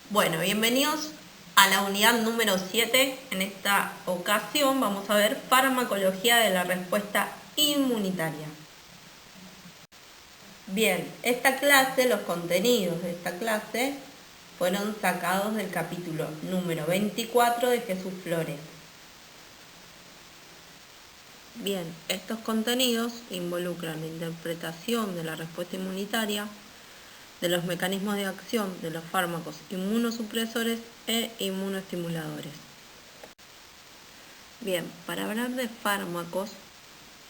Bueno, bienvenidos a la unidad número 7. En esta ocasión vamos a ver farmacología de la respuesta inmunitaria. Bien, los contenidos de esta clase fueron sacados del capítulo número 24 de Jesús Flores. Bien, estos contenidos involucran la interpretación de la respuesta inmunitaria, de los mecanismos de acción de los fármacos inmunosupresores e inmunoestimuladores. Bien, para hablar de fármacos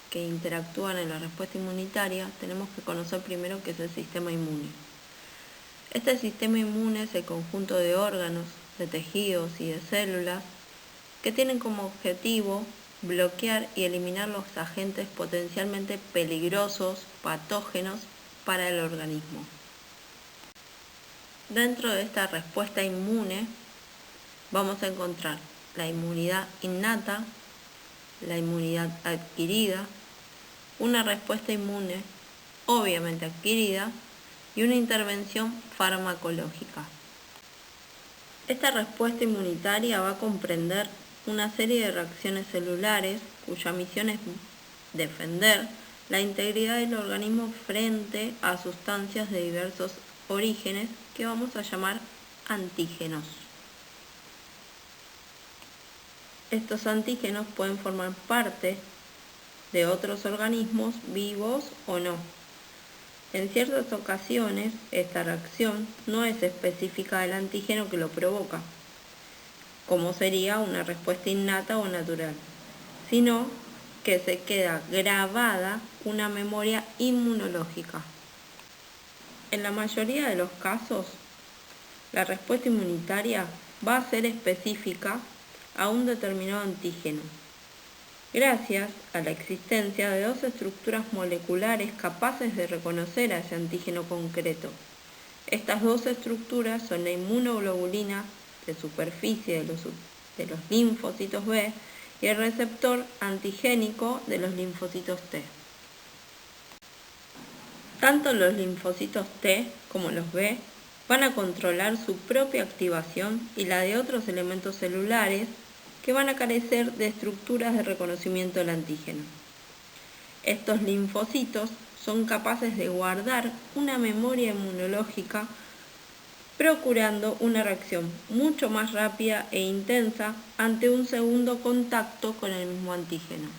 que interactúan en la respuesta inmunitaria, tenemos que conocer primero qué es el sistema inmune. Este sistema inmune es el conjunto de órganos, de tejidos y de células que tienen como objetivo bloquear y eliminar los agentes potencialmente peligrosos, patógenos para el organismo. Dentro de esta respuesta inmune vamos a encontrar la inmunidad innata, la inmunidad adquirida, una respuesta inmune obviamente adquirida y una intervención farmacológica. Esta respuesta inmunitaria va a comprender una serie de reacciones celulares cuya misión es defender la integridad del organismo frente a sustancias de diversos orígenes que vamos a llamar antígenos. Estos antígenos pueden formar parte de otros organismos vivos o no. En ciertas ocasiones, esta reacción no es específica del antígeno que lo provoca, como sería una respuesta innata o natural, sino que se queda grabada una memoria inmunológica. En la mayoría de los casos, la respuesta inmunitaria va a ser específica a un determinado antígeno, gracias a la existencia de dos estructuras moleculares capaces de reconocer a ese antígeno concreto. Estas dos estructuras son la inmunoglobulina de superficie de los linfocitos B y el receptor antigénico de los linfocitos T. Tanto los linfocitos T como los B van a controlar su propia activación y la de otros elementos celulares que van a carecer de estructuras de reconocimiento del antígeno. Estos linfocitos son capaces de guardar una memoria inmunológica, procurando una reacción mucho más rápida e intensa ante un segundo contacto con el mismo antígeno.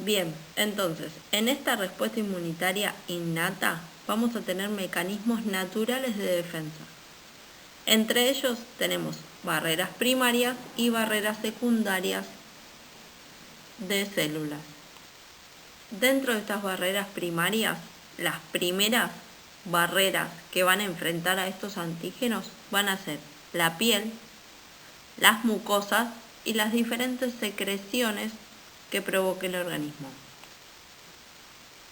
Bien, entonces, en esta respuesta inmunitaria innata vamos a tener mecanismos naturales de defensa. Entre ellos tenemos barreras primarias y barreras secundarias de células. Dentro de estas barreras primarias, las primeras barreras que van a enfrentar a estos antígenos van a ser la piel, las mucosas y las diferentes secreciones que provoque el organismo.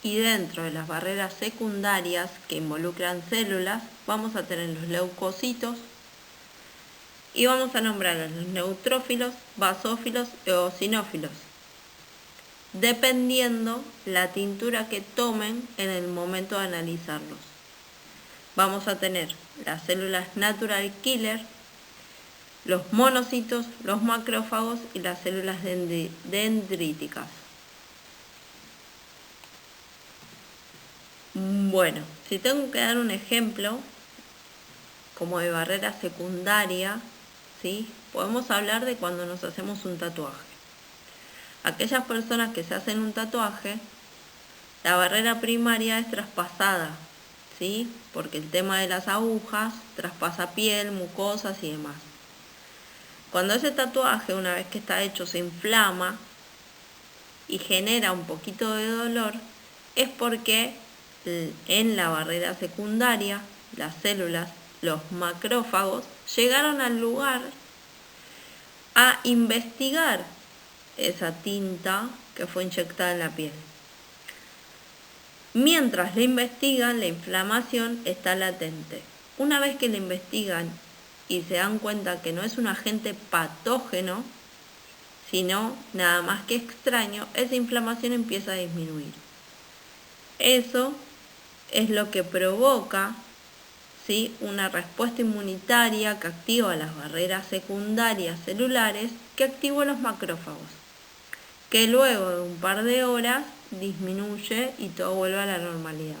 Y dentro de las barreras secundarias que involucran células, vamos a tener los leucocitos y vamos a nombrar a los neutrófilos, basófilos y eosinófilos, dependiendo la tintura que tomen en el momento de analizarlos. Vamos a tener las células natural killer, los monocitos, los macrófagos y las células dendríticas. Bueno, si tengo que dar un ejemplo como de barrera secundaria, ¿sí? Podemos hablar de cuando nos hacemos un tatuaje. Aquellas personas que se hacen un tatuaje, la barrera primaria es traspasada, ¿sí? Porque el tema de las agujas traspasa piel, mucosas y demás. Cuando ese tatuaje, una vez que está hecho, se inflama y genera un poquito de dolor, es porque en la barrera secundaria, las células, los macrófagos, llegaron al lugar a investigar esa tinta que fue inyectada en la piel. Mientras la investigan, la inflamación está latente. Una vez que la investigan y se dan cuenta que no es un agente patógeno, sino nada más que extraño, esa inflamación empieza a disminuir. Eso es lo que provoca, ¿sí?, una respuesta inmunitaria que activa las barreras secundarias celulares que activó los macrófagos, que luego de un par de horas disminuye y todo vuelve a la normalidad.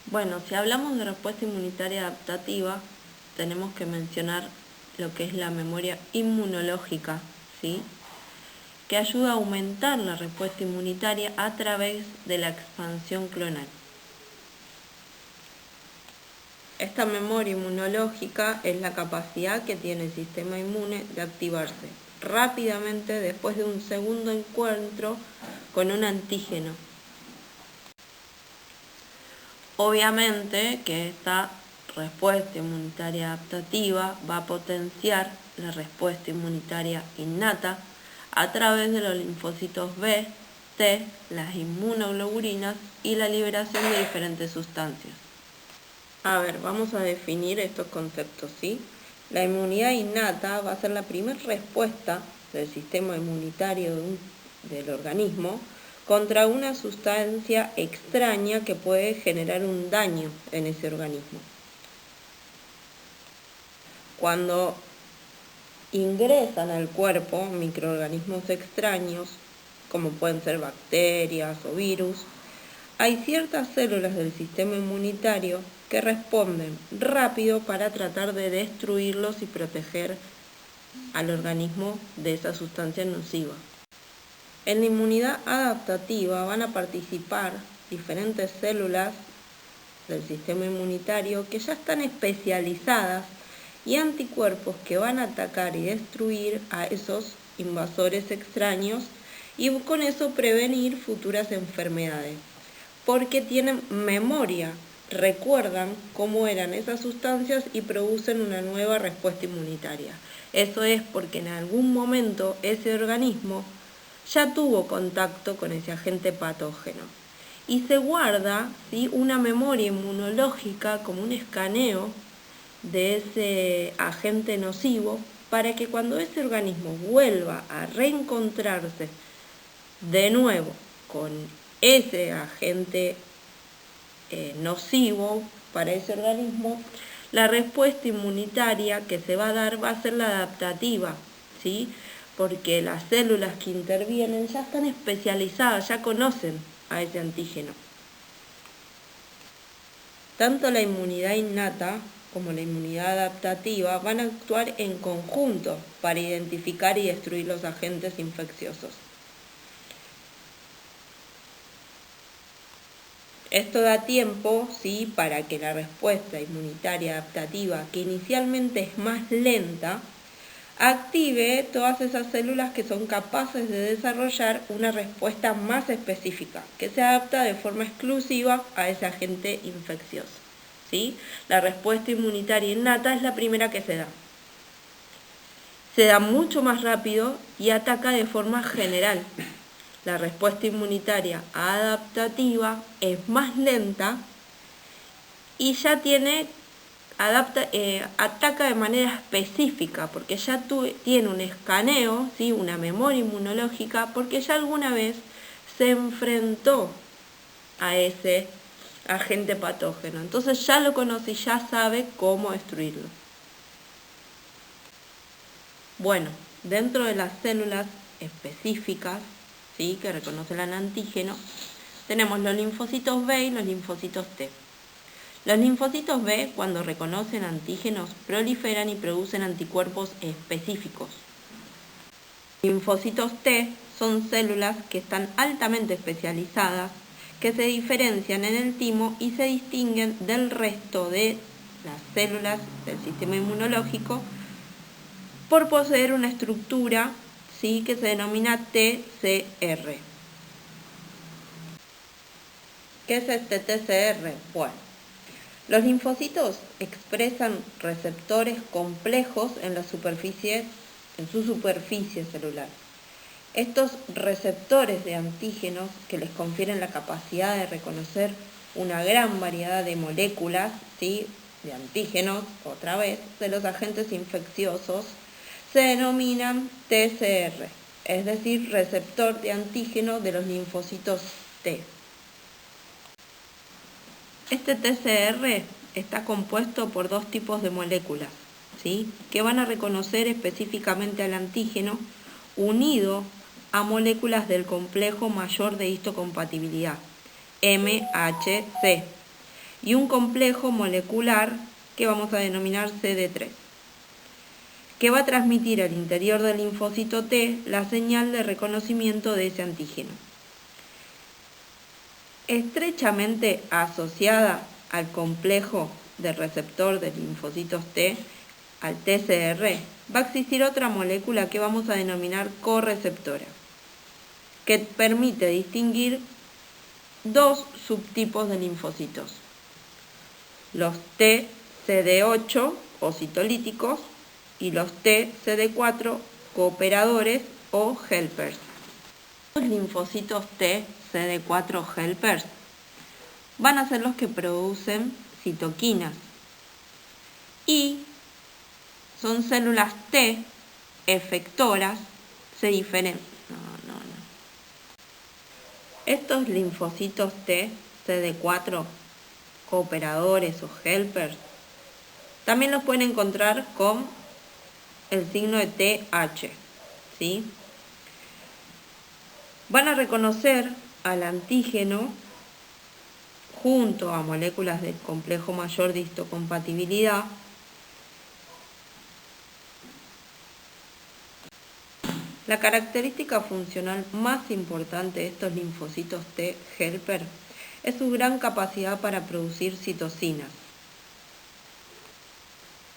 Bueno, si hablamos de respuesta inmunitaria adaptativa, tenemos que mencionar lo que es la memoria inmunológica, ¿sí?, que ayuda a aumentar la respuesta inmunitaria a través de la expansión clonal. Esta memoria inmunológica es la capacidad que tiene el sistema inmune de activarse rápidamente después de un segundo encuentro con un antígeno. Obviamente que esta respuesta inmunitaria adaptativa va a potenciar la respuesta inmunitaria innata a través de los linfocitos B, T, las inmunoglobulinas y la liberación de diferentes sustancias. A ver, vamos a definir estos conceptos, ¿sí? La inmunidad innata va a ser la primera respuesta del sistema inmunitario del organismo contra una sustancia extraña que puede generar un daño en ese organismo. Cuando ingresan al cuerpo microorganismos extraños, como pueden ser bacterias o virus, hay ciertas células del sistema inmunitario que responden rápido para tratar de destruirlos y proteger al organismo de esa sustancia nociva. En la inmunidad adaptativa van a participar diferentes células del sistema inmunitario que ya están especializadas y anticuerpos que van a atacar y destruir a esos invasores extraños y con eso prevenir futuras enfermedades, porque tienen memoria, recuerdan cómo eran esas sustancias y producen una nueva respuesta inmunitaria. Eso es porque en algún momento ese organismo ya tuvo contacto con ese agente patógeno y se guarda, ¿sí?, una memoria inmunológica como un escaneo de ese agente nocivo para que cuando ese organismo vuelva a reencontrarse de nuevo con ese agente nocivo para ese organismo, la respuesta inmunitaria que se va a dar va a ser la adaptativa, ¿sí?, porque las células que intervienen ya están especializadas, ya conocen a ese antígeno. Tanto la inmunidad innata como la inmunidad adaptativa van a actuar en conjunto para identificar y destruir los agentes infecciosos. Esto da tiempo, ¿sí?, para que la respuesta inmunitaria adaptativa, que inicialmente es más lenta, active todas esas células que son capaces de desarrollar una respuesta más específica, que se adapta de forma exclusiva a ese agente infeccioso, ¿sí? La respuesta inmunitaria innata es la primera que se da. Se da mucho más rápido y ataca de forma general. La respuesta inmunitaria adaptativa es más lenta y ya ataca de manera específica, porque ya tiene un escaneo, ¿sí?, una memoria inmunológica, porque ya alguna vez se enfrentó a ese agente patógeno. Entonces ya lo conoce y ya sabe cómo destruirlo. Bueno, dentro de las células específicas, ¿sí?, que reconocen al antígeno, tenemos los linfocitos B y los linfocitos T. Los linfocitos B, cuando reconocen antígenos, proliferan y producen anticuerpos específicos. Los linfocitos T son células que están altamente especializadas, que se diferencian en el timo y se distinguen del resto de las células del sistema inmunológico por poseer una estructura, ¿sí?, que se denomina TCR. ¿Qué es este TCR? Bueno, los linfocitos expresan receptores complejos en su superficie celular. Estos receptores de antígenos que les confieren la capacidad de reconocer una gran variedad de moléculas, ¿sí?, de antígenos, otra vez, de los agentes infecciosos, se denominan TCR, es decir, receptor de antígeno de los linfocitos T. Este TCR está compuesto por dos tipos de moléculas, ¿sí?, que van a reconocer específicamente al antígeno unido a moléculas del complejo mayor de histocompatibilidad, MHC, y un complejo molecular que vamos a denominar CD3, que va a transmitir al interior del linfocito T la señal de reconocimiento de ese antígeno. Estrechamente asociada al complejo de receptor de linfocitos T, al TCR, va a existir otra molécula que vamos a denominar correceptora, que permite distinguir dos subtipos de linfocitos: los TCD8 o citolíticos y los TCD4 cooperadores o helpers. Los linfocitos T CD4 helpers van a ser los que producen citoquinas y son células T efectoras, se diferencian. Estos linfocitos T CD4 cooperadores o helpers también los pueden encontrar con el signo de TH, ¿sí? Van a reconocer al antígeno junto a moléculas del complejo mayor de histocompatibilidad La característica funcional más importante de estos linfocitos T helper es su gran capacidad para producir citocinas,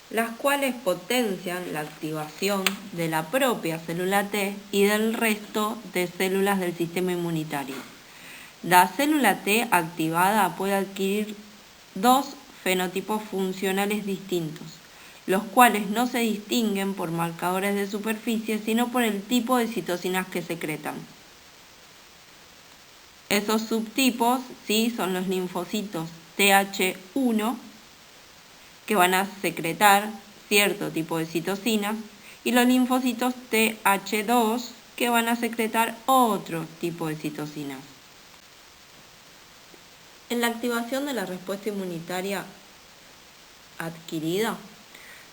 las cuales potencian la activación de la propia célula T y del resto de células del sistema inmunitario. La célula T activada puede adquirir dos fenotipos funcionales distintos, los cuales no se distinguen por marcadores de superficie, sino por el tipo de citocinas que secretan. Esos subtipos, ¿sí?, son los linfocitos TH1, que van a secretar cierto tipo de citocinas, y los linfocitos TH2, que van a secretar otro tipo de citocinas. En la activación de la respuesta inmunitaria adquirida,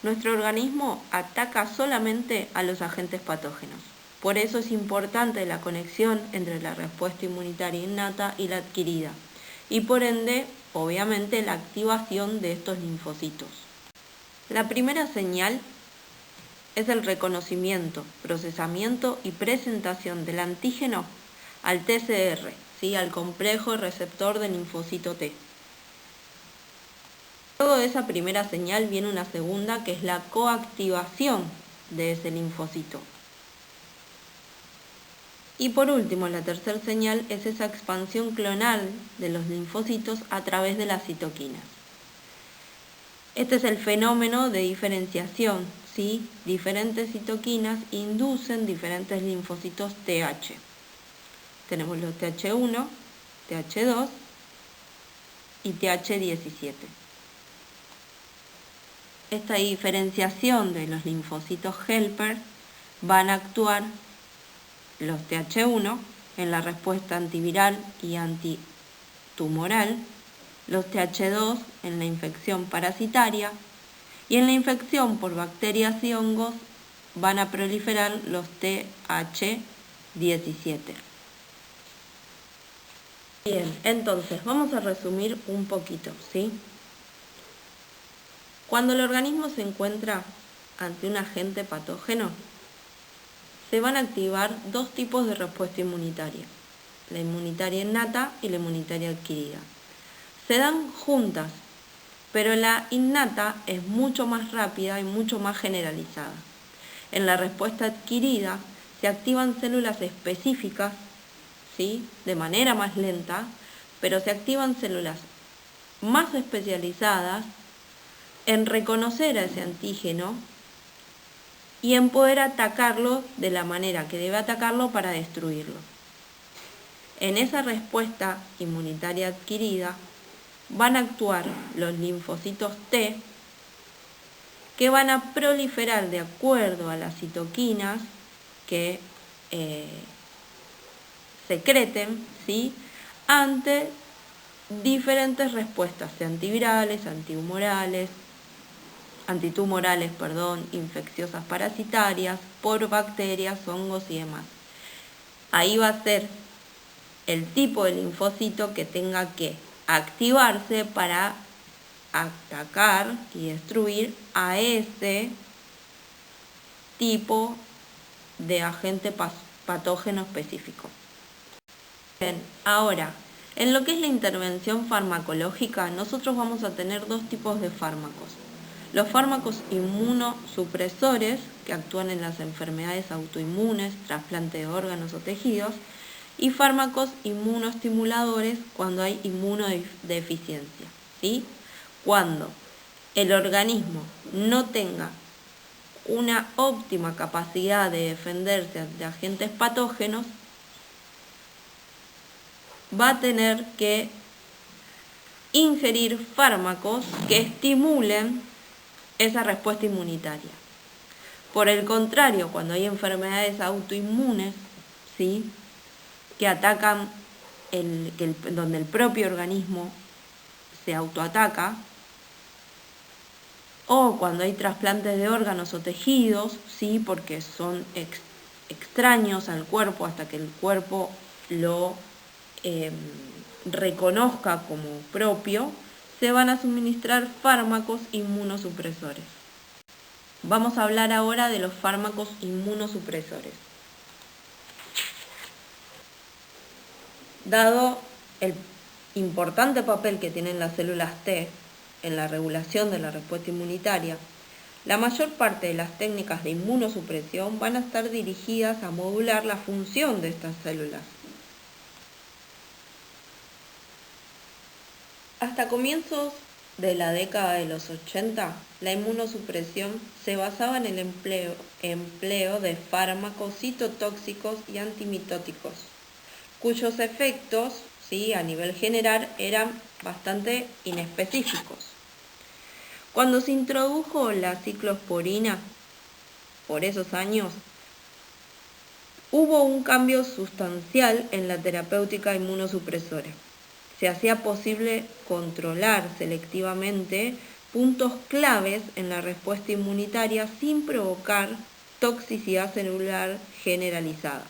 nuestro organismo ataca solamente a los agentes patógenos. Por eso es importante la conexión entre la respuesta inmunitaria innata y la adquirida, y por ende, obviamente, la activación de estos linfocitos. La primera señal es el reconocimiento, procesamiento y presentación del antígeno al TCR, ¿sí?, al complejo receptor del linfocito T. Luego de esa primera señal viene una segunda, que es la coactivación de ese linfocito. Y por último, la tercera señal es esa expansión clonal de los linfocitos a través de las citoquinas. Este es el fenómeno de diferenciación, ¿sí? Diferentes citoquinas inducen diferentes linfocitos TH. Tenemos los TH1, TH2 y TH17. Esta diferenciación de los linfocitos helper van a actuar los TH1 en la respuesta antiviral y antitumoral, los TH2 en la infección parasitaria, y en la infección por bacterias y hongos van a proliferar los TH17. Bien, entonces vamos a resumir un poquito, ¿sí? Cuando el organismo se encuentra ante un agente patógeno, se van a activar dos tipos de respuesta inmunitaria: la inmunitaria innata y la inmunitaria adquirida. Se dan juntas, pero la innata es mucho más rápida y mucho más generalizada. En la respuesta adquirida se activan células específicas, ¿sí?, de manera más lenta, pero se activan células más especializadas en reconocer a ese antígeno y en poder atacarlo de la manera que debe atacarlo para destruirlo. En esa respuesta inmunitaria adquirida van a actuar los linfocitos T, que van a proliferar de acuerdo a las citoquinas que secreten, ¿sí?, ante diferentes respuestas, antivirales, antitumorales, infecciosas parasitarias, por bacterias, hongos y demás. Ahí va a ser el tipo de linfocito que tenga que activarse para atacar y destruir a ese tipo de agente patógeno específico. Bien, ahora, en lo que es la intervención farmacológica, nosotros vamos a tener dos tipos de fármacos. Los fármacos inmunosupresores, que actúan en las enfermedades autoinmunes, trasplante de órganos o tejidos, y fármacos inmunoestimuladores cuando hay inmunodeficiencia, ¿sí? Cuando el organismo no tenga una óptima capacidad de defenderse ante agentes patógenos, va a tener que ingerir fármacos que estimulen esa respuesta inmunitaria. Por el contrario, cuando hay enfermedades autoinmunes, ¿sí?, que atacan donde el propio organismo se autoataca, o cuando hay trasplantes de órganos o tejidos, ¿sí?, porque son extraños al cuerpo hasta que el cuerpo lo reconozca como propio, se van a suministrar fármacos inmunosupresores. Vamos a hablar ahora de los fármacos inmunosupresores. Dado el importante papel que tienen las células T en la regulación de la respuesta inmunitaria, la mayor parte de las técnicas de inmunosupresión van a estar dirigidas a modular la función de estas células. Hasta comienzos de la década de los 80, la inmunosupresión se basaba en el empleo de fármacos citotóxicos y antimitóticos, cuyos efectos, ¿sí?, a nivel general eran bastante inespecíficos. Cuando se introdujo la ciclosporina, por esos años, hubo un cambio sustancial en la terapéutica inmunosupresora. Se hacía posible controlar selectivamente puntos claves en la respuesta inmunitaria sin provocar toxicidad celular generalizada.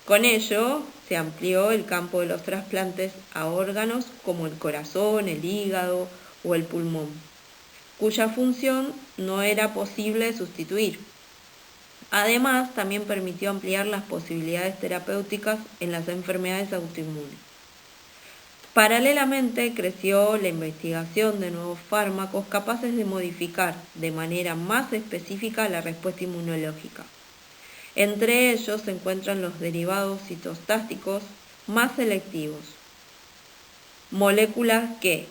Con ello, se amplió el campo de los trasplantes a órganos como el corazón, el hígado o el pulmón, cuya función no era posible sustituir. Además, también permitió ampliar las posibilidades terapéuticas en las enfermedades autoinmunes. Paralelamente, creció la investigación de nuevos fármacos capaces de modificar de manera más específica la respuesta inmunológica. Entre ellos se encuentran los derivados citostásticos más selectivos, moléculas que,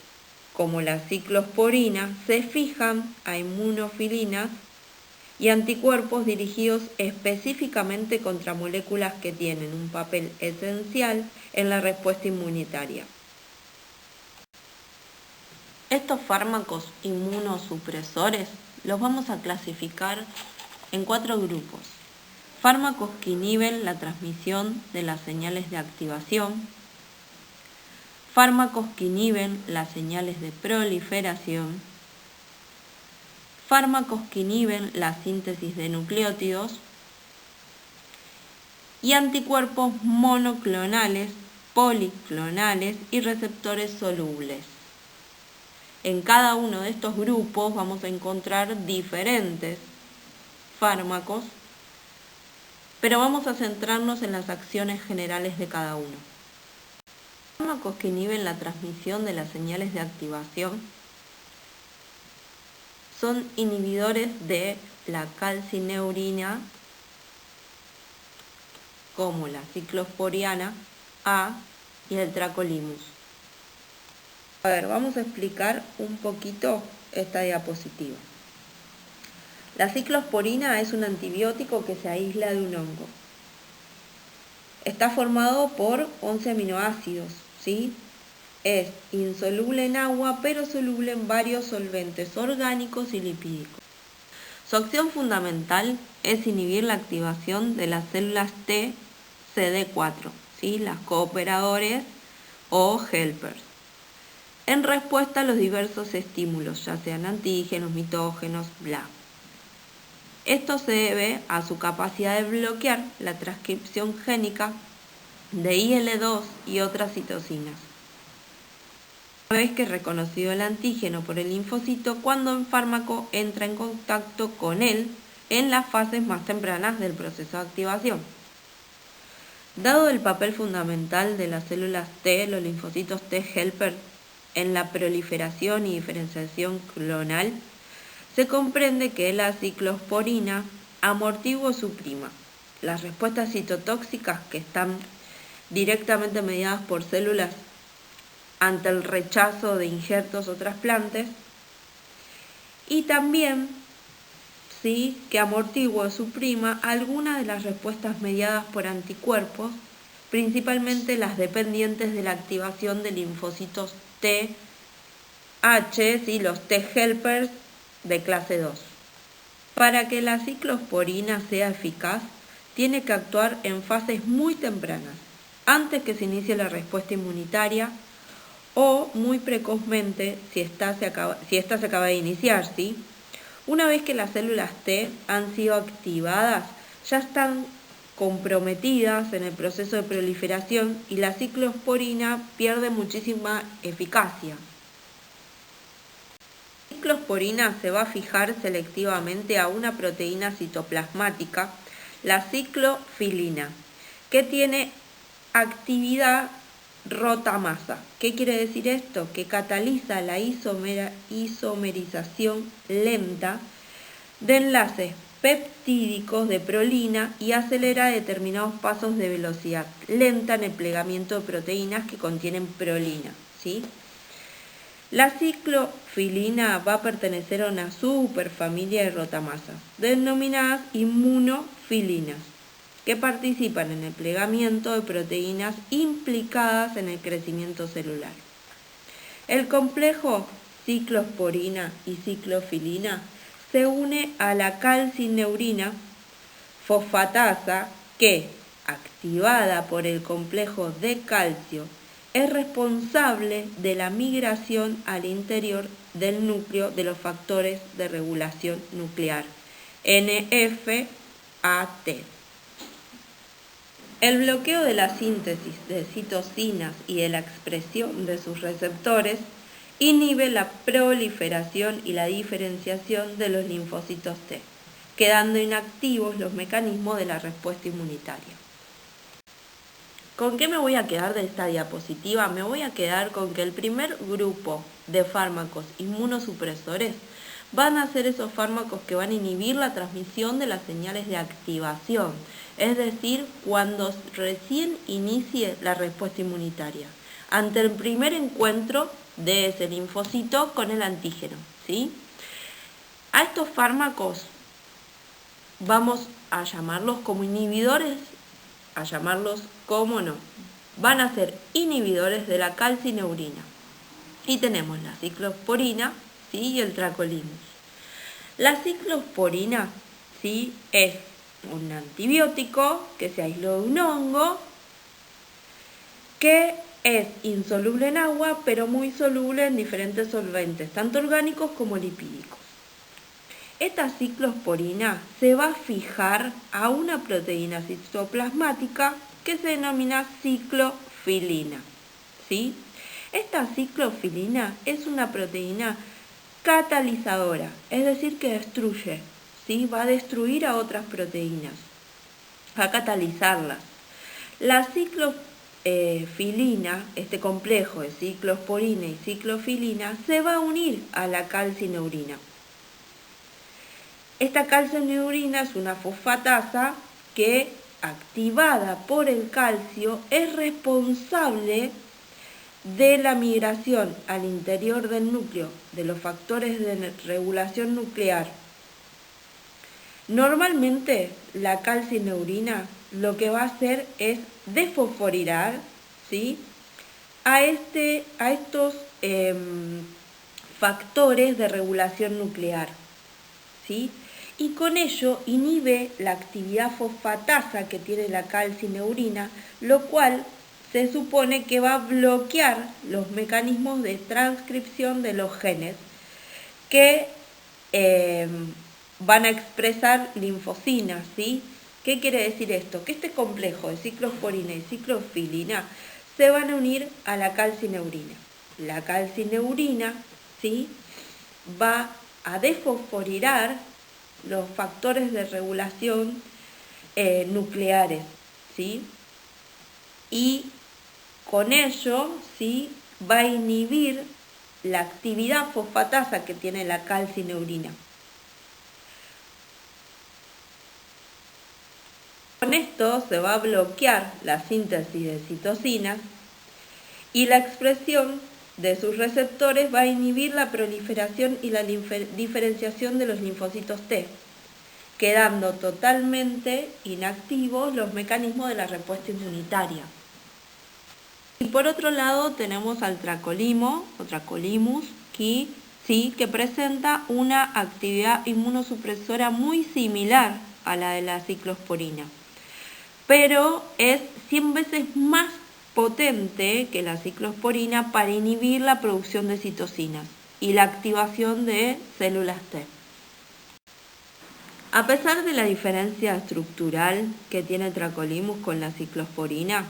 como la ciclosporina, se fijan a inmunofilinas y anticuerpos dirigidos específicamente contra moléculas que tienen un papel esencial en la respuesta inmunitaria. Estos fármacos inmunosupresores los vamos a clasificar en 4 grupos. Fármacos que inhiben la transmisión de las señales de activación, fármacos que inhiben las señales de proliferación, fármacos que inhiben la síntesis de nucleótidos y anticuerpos monoclonales, policlonales y receptores solubles. En cada uno de estos grupos vamos a encontrar diferentes fármacos, pero vamos a centrarnos en las acciones generales de cada uno. Los fármacos que inhiben la transmisión de las señales de activación son inhibidores de la calcineurina, como la ciclosporiana A y el tacrolimus. Vamos a explicar un poquito esta diapositiva. La ciclosporina es un antibiótico que se aísla de un hongo. Está formado por 11 aminoácidos, ¿sí? Es insoluble en agua, pero soluble en varios solventes orgánicos y lipídicos. Su acción fundamental es inhibir la activación de las células T CD4, ¿sí?, las cooperadores o helpers. en respuesta a los diversos estímulos, ya sean antígenos, mitógenos, bla. Esto se debe a su capacidad de bloquear la transcripción génica de IL-2 y otras citocinas. Una vez que es reconocido el antígeno por el linfocito, cuando el fármaco entra en contacto con él en las fases más tempranas del proceso de activación. Dado el papel fundamental de las células T, los linfocitos T helper, en la proliferación y diferenciación clonal, se comprende que la ciclosporina amortigua o suprima las respuestas citotóxicas que están directamente mediadas por células ante el rechazo de injertos o trasplantes, y también que amortigua o suprima algunas de las respuestas mediadas por anticuerpos, principalmente las dependientes de la activación de linfocitos TH, los T helpers de clase 2. Para que la ciclosporina sea eficaz, tiene que actuar en fases muy tempranas, antes que se inicie la respuesta inmunitaria, o muy precozmente si esta se acaba de iniciar, ¿sí? Una vez que las células T han sido activadas, ya están comprometidas en el proceso de proliferación y la ciclosporina pierde muchísima eficacia. La ciclosporina se va a fijar selectivamente a una proteína citoplasmática, la ciclofilina, que tiene actividad rotamasa. ¿Qué quiere decir esto? Que cataliza la isomerización lenta de enlaces peptídicos de prolina y acelera determinados pasos de velocidad lenta en el plegamiento de proteínas que contienen prolina, ¿sí? La ciclofilina va a pertenecer a una superfamilia de rotamasas, denominadas inmunofilinas, que participan en el plegamiento de proteínas implicadas en el crecimiento celular. El complejo ciclosporina y ciclofilina se une a la calcineurina fosfatasa que, activada por el complejo de calcio, es responsable de la migración al interior del núcleo de los factores de regulación nuclear, NF-AT. El bloqueo de la síntesis de citocinas y de la expresión de sus receptores inhibe la proliferación y la diferenciación de los linfocitos T, quedando inactivos los mecanismos de la respuesta inmunitaria. ¿Con qué me voy a quedar de esta diapositiva? Me voy a quedar con que el primer grupo de fármacos inmunosupresores van a ser esos fármacos que van a inhibir la transmisión de las señales de activación, es decir, cuando recién inicie la respuesta inmunitaria, ante el primer encuentro de ese linfocito con el antígeno, ¿sí? A estos fármacos vamos a llamarlos como inhibidores, a llamarlos como no. Van a ser inhibidores de la calcineurina. Y tenemos la ciclosporina, ¿sí? Y el tracolimus. La ciclosporina, ¿sí? Es un antibiótico que se aisló de un hongo, que es insoluble en agua, pero muy soluble en diferentes solventes, tanto orgánicos como lipídicos. Esta ciclosporina se va a fijar a una proteína citoplasmática que se denomina ciclofilina, ¿sí? Esta ciclofilina es una proteína catalizadora, es decir, que destruye, ¿sí? Va a destruir a otras proteínas, va a catalizarlas. La ciclofilina, este complejo de ciclosporina y ciclofilina, se va a unir a la calcineurina. Esta calcineurina es una fosfatasa que, activada por el calcio, es responsable de la migración al interior del núcleo de los factores de regulación nuclear. Normalmente la calcineurina lo que va a hacer es desfosforilar, ¿sí? a estos factores de regulación nuclear, ¿sí? Y con ello inhibe la actividad fosfatasa que tiene la calcineurina, lo cual se supone que va a bloquear los mecanismos de transcripción de los genes que van a expresar linfocinas, ¿sí? ¿Qué quiere decir esto? Que este complejo de ciclosporina y ciclofilina se van a unir a la calcineurina. La calcineurina, ¿sí?, va a desfosforilar los factores de regulación nucleares, ¿sí? Y con ello, ¿sí?, va a inhibir la actividad fosfatasa que tiene la calcineurina. Con esto se va a bloquear la síntesis de citocinas y la expresión de sus receptores va a inhibir la proliferación y la diferenciación de los linfocitos T, quedando totalmente inactivos los mecanismos de la respuesta inmunitaria. Y por otro lado tenemos al tracolimo o tracolimus, que presenta una actividad inmunosupresora muy similar a la de la ciclosporina, pero es 100 veces más potente que la ciclosporina para inhibir la producción de citocinas y la activación de células T. A pesar de la diferencia estructural que tiene el tracolimus con la ciclosporina,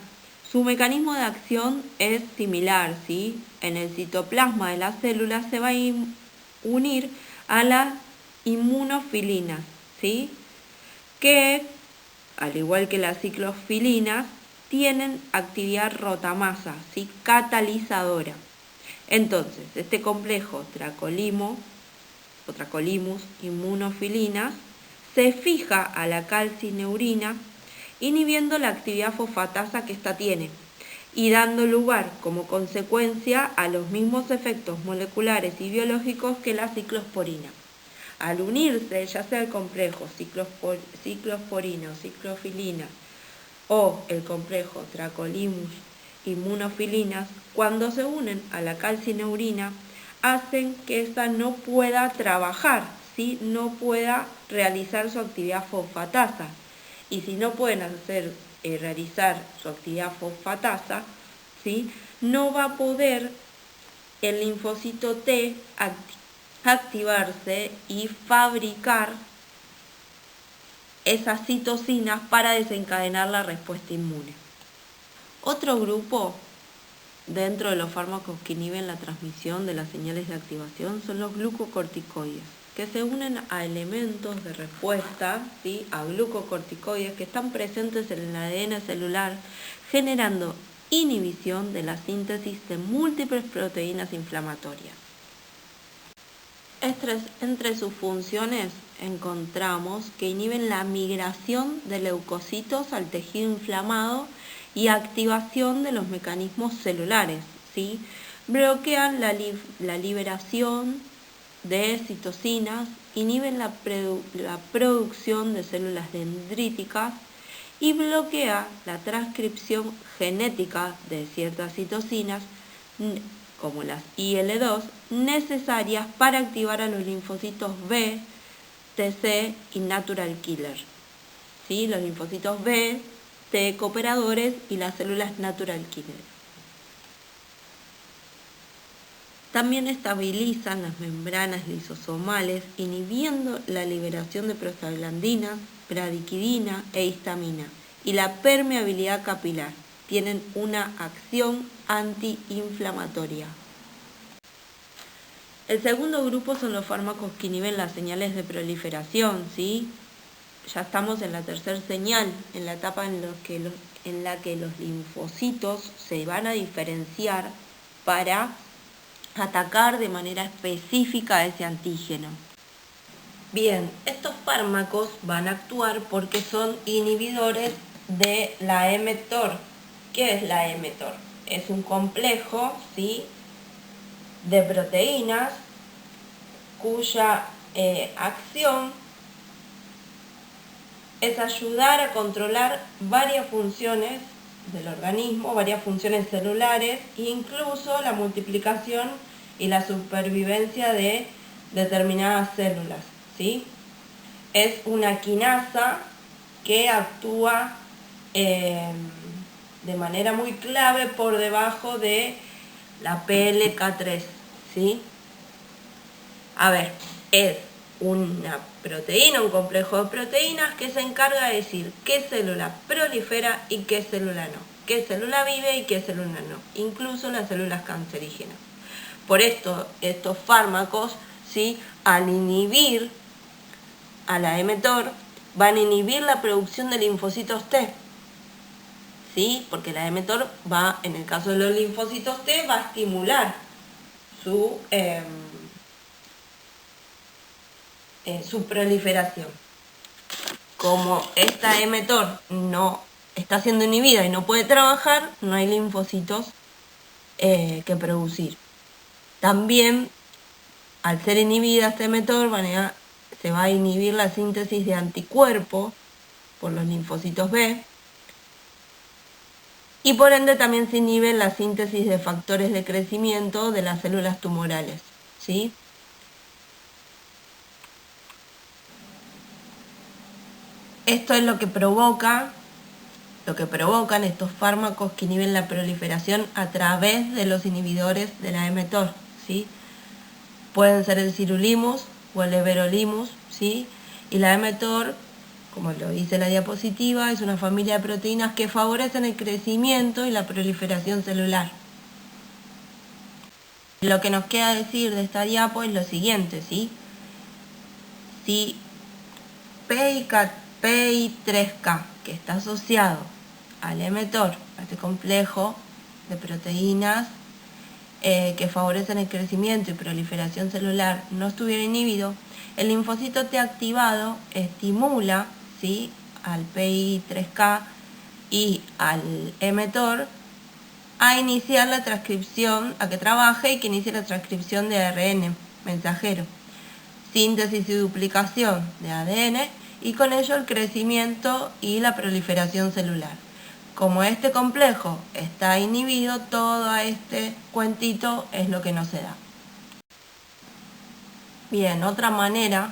su mecanismo de acción es similar, ¿sí? En el citoplasma de las células se va a unir a las inmunofilinas, ¿sí?, que, al igual que las ciclofilinas, tienen actividad rotamasa, ¿sí?, catalizadora. Entonces, este complejo tracolimus inmunofilinas se fija a la calcineurina, inhibiendo la actividad fosfatasa que ésta tiene y dando lugar como consecuencia a los mismos efectos moleculares y biológicos que la ciclosporina. Al unirse, ya sea el complejo ciclosporina o ciclofilina o el complejo tracolimus inmunofilinas, cuando se unen a la calcineurina, hacen que ésta no pueda trabajar, ¿sí?, no pueda realizar su actividad fosfatasa. Y si no pueden realizar su actividad fosfatasa, ¿sí?, no va a poder el linfocito T activarse y fabricar esas citocinas para desencadenar la respuesta inmune. Otro grupo dentro de los fármacos que inhiben la transmisión de las señales de activación son los glucocorticoides, que se unen a elementos de respuesta, ¿sí?, a glucocorticoides que están presentes en el ADN celular, generando inhibición de la síntesis de múltiples proteínas inflamatorias. Entre sus funciones encontramos que inhiben la migración de leucocitos al tejido inflamado y activación de los mecanismos celulares, ¿sí? Bloquean la liberación de citocinas, inhiben la producción de células dendríticas y bloquea la transcripción genética de ciertas citocinas, como las IL-2, necesarias para activar a los linfocitos B, TC y natural killer, ¿sí?, los linfocitos B, T cooperadores y las células natural killer. También estabilizan las membranas lisosomales, inhibiendo la liberación de prostaglandinas, bradiquidina e histamina y la permeabilidad capilar. Tienen una acción antiinflamatoria. El segundo grupo son los fármacos que inhiben las señales de proliferación, ¿sí? Ya estamos en la tercera señal, en la etapa en la que los linfocitos se van a diferenciar para atacar de manera específica a ese antígeno. Bien, estos fármacos van a actuar porque son inhibidores de la mTOR. ¿Qué es la mTOR? Es un complejo, ¿sí?, de proteínas cuya acción es ayudar a controlar varias funciones del organismo, varias funciones celulares, incluso la multiplicación y la supervivencia de determinadas células, ¿sí? Es una quinasa que actúa de manera muy clave por debajo de la PLK3, ¿sí? A ver, es una proteína, un complejo de proteínas que se encarga de decir qué célula prolifera y qué célula no, qué célula vive y qué célula no, incluso las células cancerígenas. Por esto, estos fármacos, ¿sí?, al inhibir a la mTOR, van a inhibir la producción de linfocitos T, ¿sí? Porque la mTOR va, en el caso de los linfocitos T, va a estimular su proliferación. Como esta mTOR no está siendo inhibida y no puede trabajar, no hay linfocitos que producir. También, al ser inhibida esta mTOR, se va a inhibir la síntesis de anticuerpos por los linfocitos B, y por ende también se inhibe la síntesis de factores de crecimiento de las células tumorales, ¿sí? Esto es lo que provocan estos fármacos que inhiben la proliferación a través de los inhibidores de la mTOR, ¿sí? Pueden ser el sirolimus o el everolimus, ¿sí? Y la mTOR, como lo dice la diapositiva, es una familia de proteínas que favorecen el crecimiento y la proliferación celular. Lo que nos queda decir de esta diapo es lo siguiente, ¿sí? Si PI3K, que está asociado al mTOR, a este complejo de proteínas que favorecen el crecimiento y proliferación celular, no estuviera inhibido, el linfocito T activado estimula, ¿sí?, al PI3K y al mTOR a iniciar la transcripción, a que trabaje y que inicie la transcripción de ARN mensajero, síntesis y duplicación de ADN, y con ello el crecimiento y la proliferación celular. Como este complejo está inhibido, todo este cuentito es lo que no se da. Bien, otra manera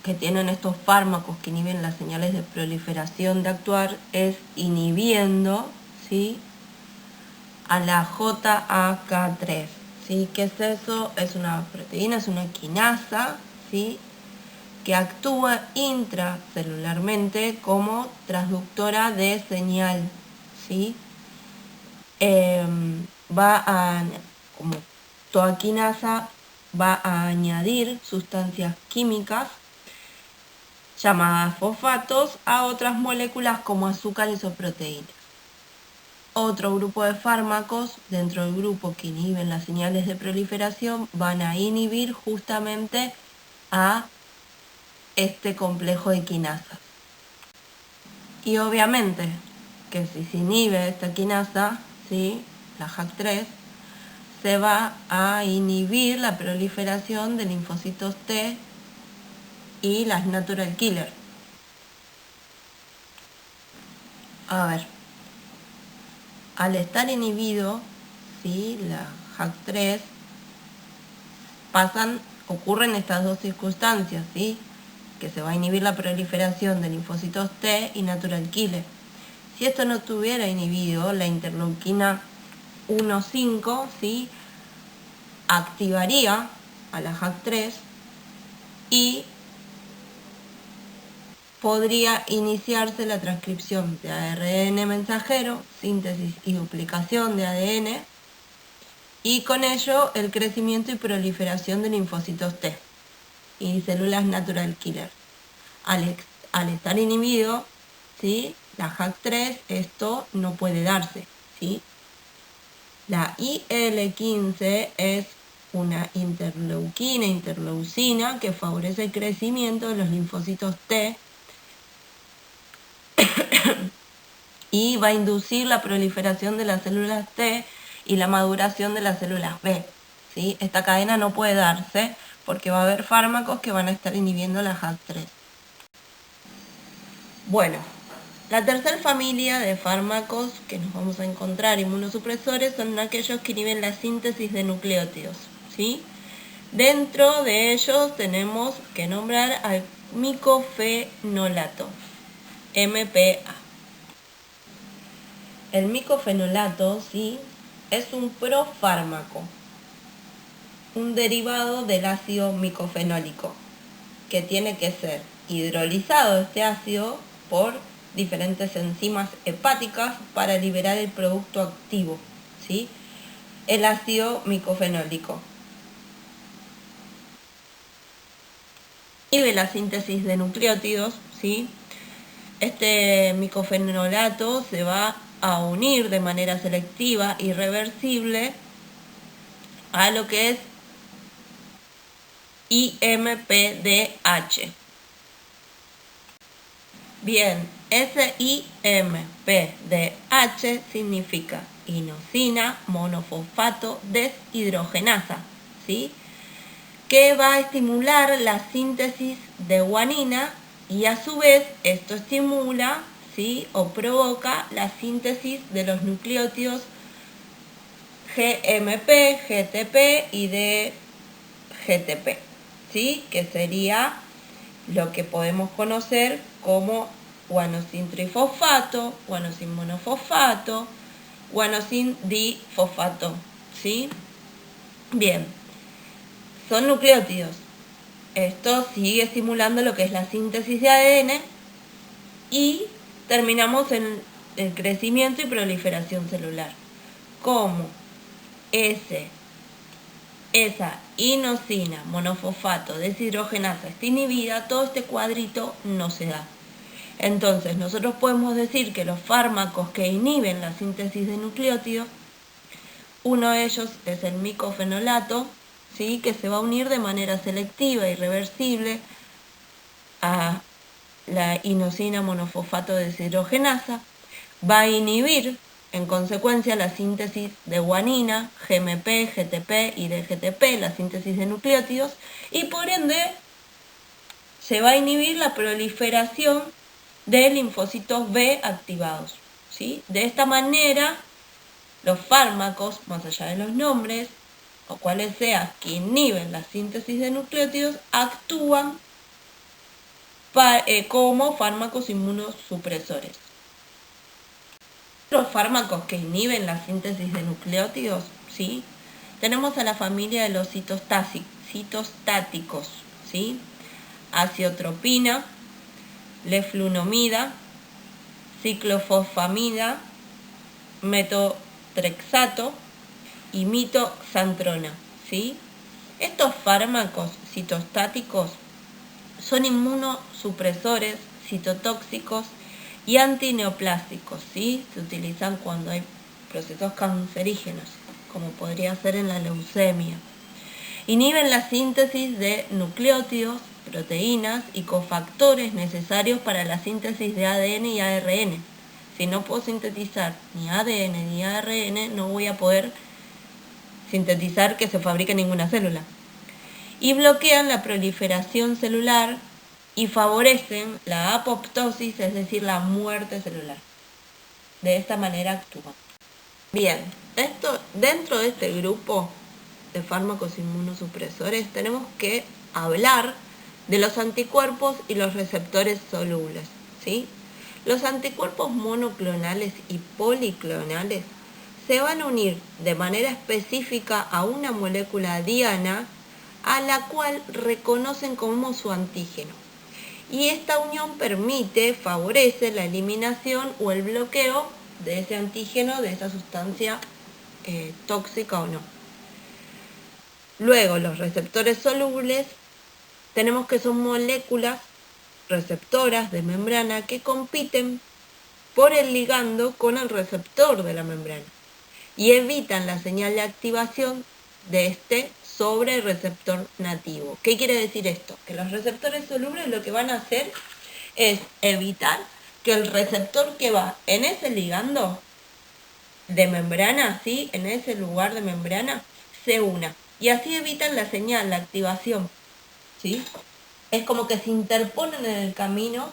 que tienen estos fármacos que inhiben las señales de proliferación de actuar es inhibiendo, ¿sí?, a la JAK3. ¿Sí? ¿Qué es eso? Es una proteína, es una quinasa, ¿sí?, que actúa intracelularmente como transductora de señal, ¿sí? Como toda quinasa, va a añadir sustancias químicas llamadas fosfatos a otras moléculas como azúcares o proteínas. Otro grupo de fármacos dentro del grupo que inhiben las señales de proliferación van a inhibir justamente a este complejo de quinasas. Y obviamente que si se inhibe esta quinasa, ¿sí?, la JAK3, se va a inhibir la proliferación de linfocitos T y las natural killer. A ver, al estar inhibido, ¿sí?, la JAK3, ocurren estas dos circunstancias, ¿sí?, que se va a inhibir la proliferación de linfocitos T y natural killer. Si esto no estuviera inhibido, la interleuquina 1,5, ¿sí?, activaría a la JAK3 y podría iniciarse la transcripción de ARN mensajero, síntesis y duplicación de ADN, y con ello el crecimiento y proliferación de linfocitos T y células natural killer. Al estar inhibido, ¿sí?, la JAK3, esto no puede darse, ¿sí? La IL-15 es una interleucina que favorece el crecimiento de los linfocitos T y va a inducir la proliferación de las células T y la maduración de las células B, ¿sí? Esta cadena no puede darse porque va a haber fármacos que van a estar inhibiendo la JAK3. Bueno, la tercera familia de fármacos que nos vamos a encontrar inmunosupresores son aquellos que inhiben la síntesis de nucleótidos, ¿sí? Dentro de ellos tenemos que nombrar al micofenolato, MPA. El micofenolato, ¿sí?, es un profármaco, un derivado del ácido micofenólico, que tiene que ser hidrolizado este ácido por diferentes enzimas hepáticas para liberar el producto activo, ¿sí?, el ácido micofenólico. Inhibe la síntesis de nucleótidos, ¿sí? Este micofenolato se va a unir de manera selectiva y reversible a lo que es IMPDH. Bien, ese IMPDH significa inosina monofosfato deshidrogenasa, ¿sí?, que va a estimular la síntesis de guanina y a su vez esto estimula, ¿sí?, o provoca la síntesis de los nucleótidos GMP, GTP y DGTP, ¿sí?, que sería lo que podemos conocer como guanosin trifosfato, guanosin monofosfato, guanosin difosfato, ¿sí? Bien, son nucleótidos. Esto sigue estimulando lo que es la síntesis de ADN y terminamos en el crecimiento y proliferación celular. Como esa inosina monofosfato deshidrogenasa está inhibida, todo este cuadrito no se da. Entonces, nosotros podemos decir que los fármacos que inhiben la síntesis de nucleótidos, uno de ellos es el micofenolato, ¿sí?, que se va a unir de manera selectiva y reversible a la inosina monofosfato deshidrogenasa, va a inhibir en consecuencia la síntesis de guanina, GMP, GTP y DGTP, la síntesis de nucleótidos, y por ende se va a inhibir la proliferación de linfocitos B activados, ¿sí? De esta manera, los fármacos, más allá de los nombres, o cuales sean, que inhiben la síntesis de nucleótidos, actúan como fármacos inmunosupresores. Los fármacos que inhiben la síntesis de nucleótidos, ¿sí?, tenemos a la familia de los citostáticos, ¿sí?, aciotropina, leflunomida, ciclofosfamida, metotrexato y mitoxantrona, ¿sí? Estos fármacos citostáticos son inmunosupresores, citotóxicos y antineoplásicos, ¿sí? Se utilizan cuando hay procesos cancerígenos, como podría ser en la leucemia. Inhiben la síntesis de nucleótidos, proteínas y cofactores necesarios para la síntesis de ADN y ARN. Si no puedo sintetizar ni ADN ni ARN, no voy a poder sintetizar que se fabrique ninguna célula. Y bloquean la proliferación celular y favorecen la apoptosis, es decir, la muerte celular. De esta manera actúan. Bien, dentro de este grupo de fármacos inmunosupresores tenemos que hablar de los anticuerpos y los receptores solubles, ¿sí? Los anticuerpos monoclonales y policlonales se van a unir de manera específica a una molécula diana a la cual reconocen como su antígeno. Y esta unión favorece la eliminación o el bloqueo de ese antígeno, de esa sustancia tóxica o no. Luego, los receptores solubles, tenemos que son moléculas receptoras de membrana que compiten por el ligando con el receptor de la membrana y evitan la señal de activación de este sobre el receptor nativo. ¿Qué quiere decir esto? Que los receptores solubles lo que van a hacer es evitar que el receptor que va en ese ligando de membrana, ¿sí?, en ese lugar de membrana, se una. Y así evitan la señal, la activación, ¿sí? Es como que se interponen en el camino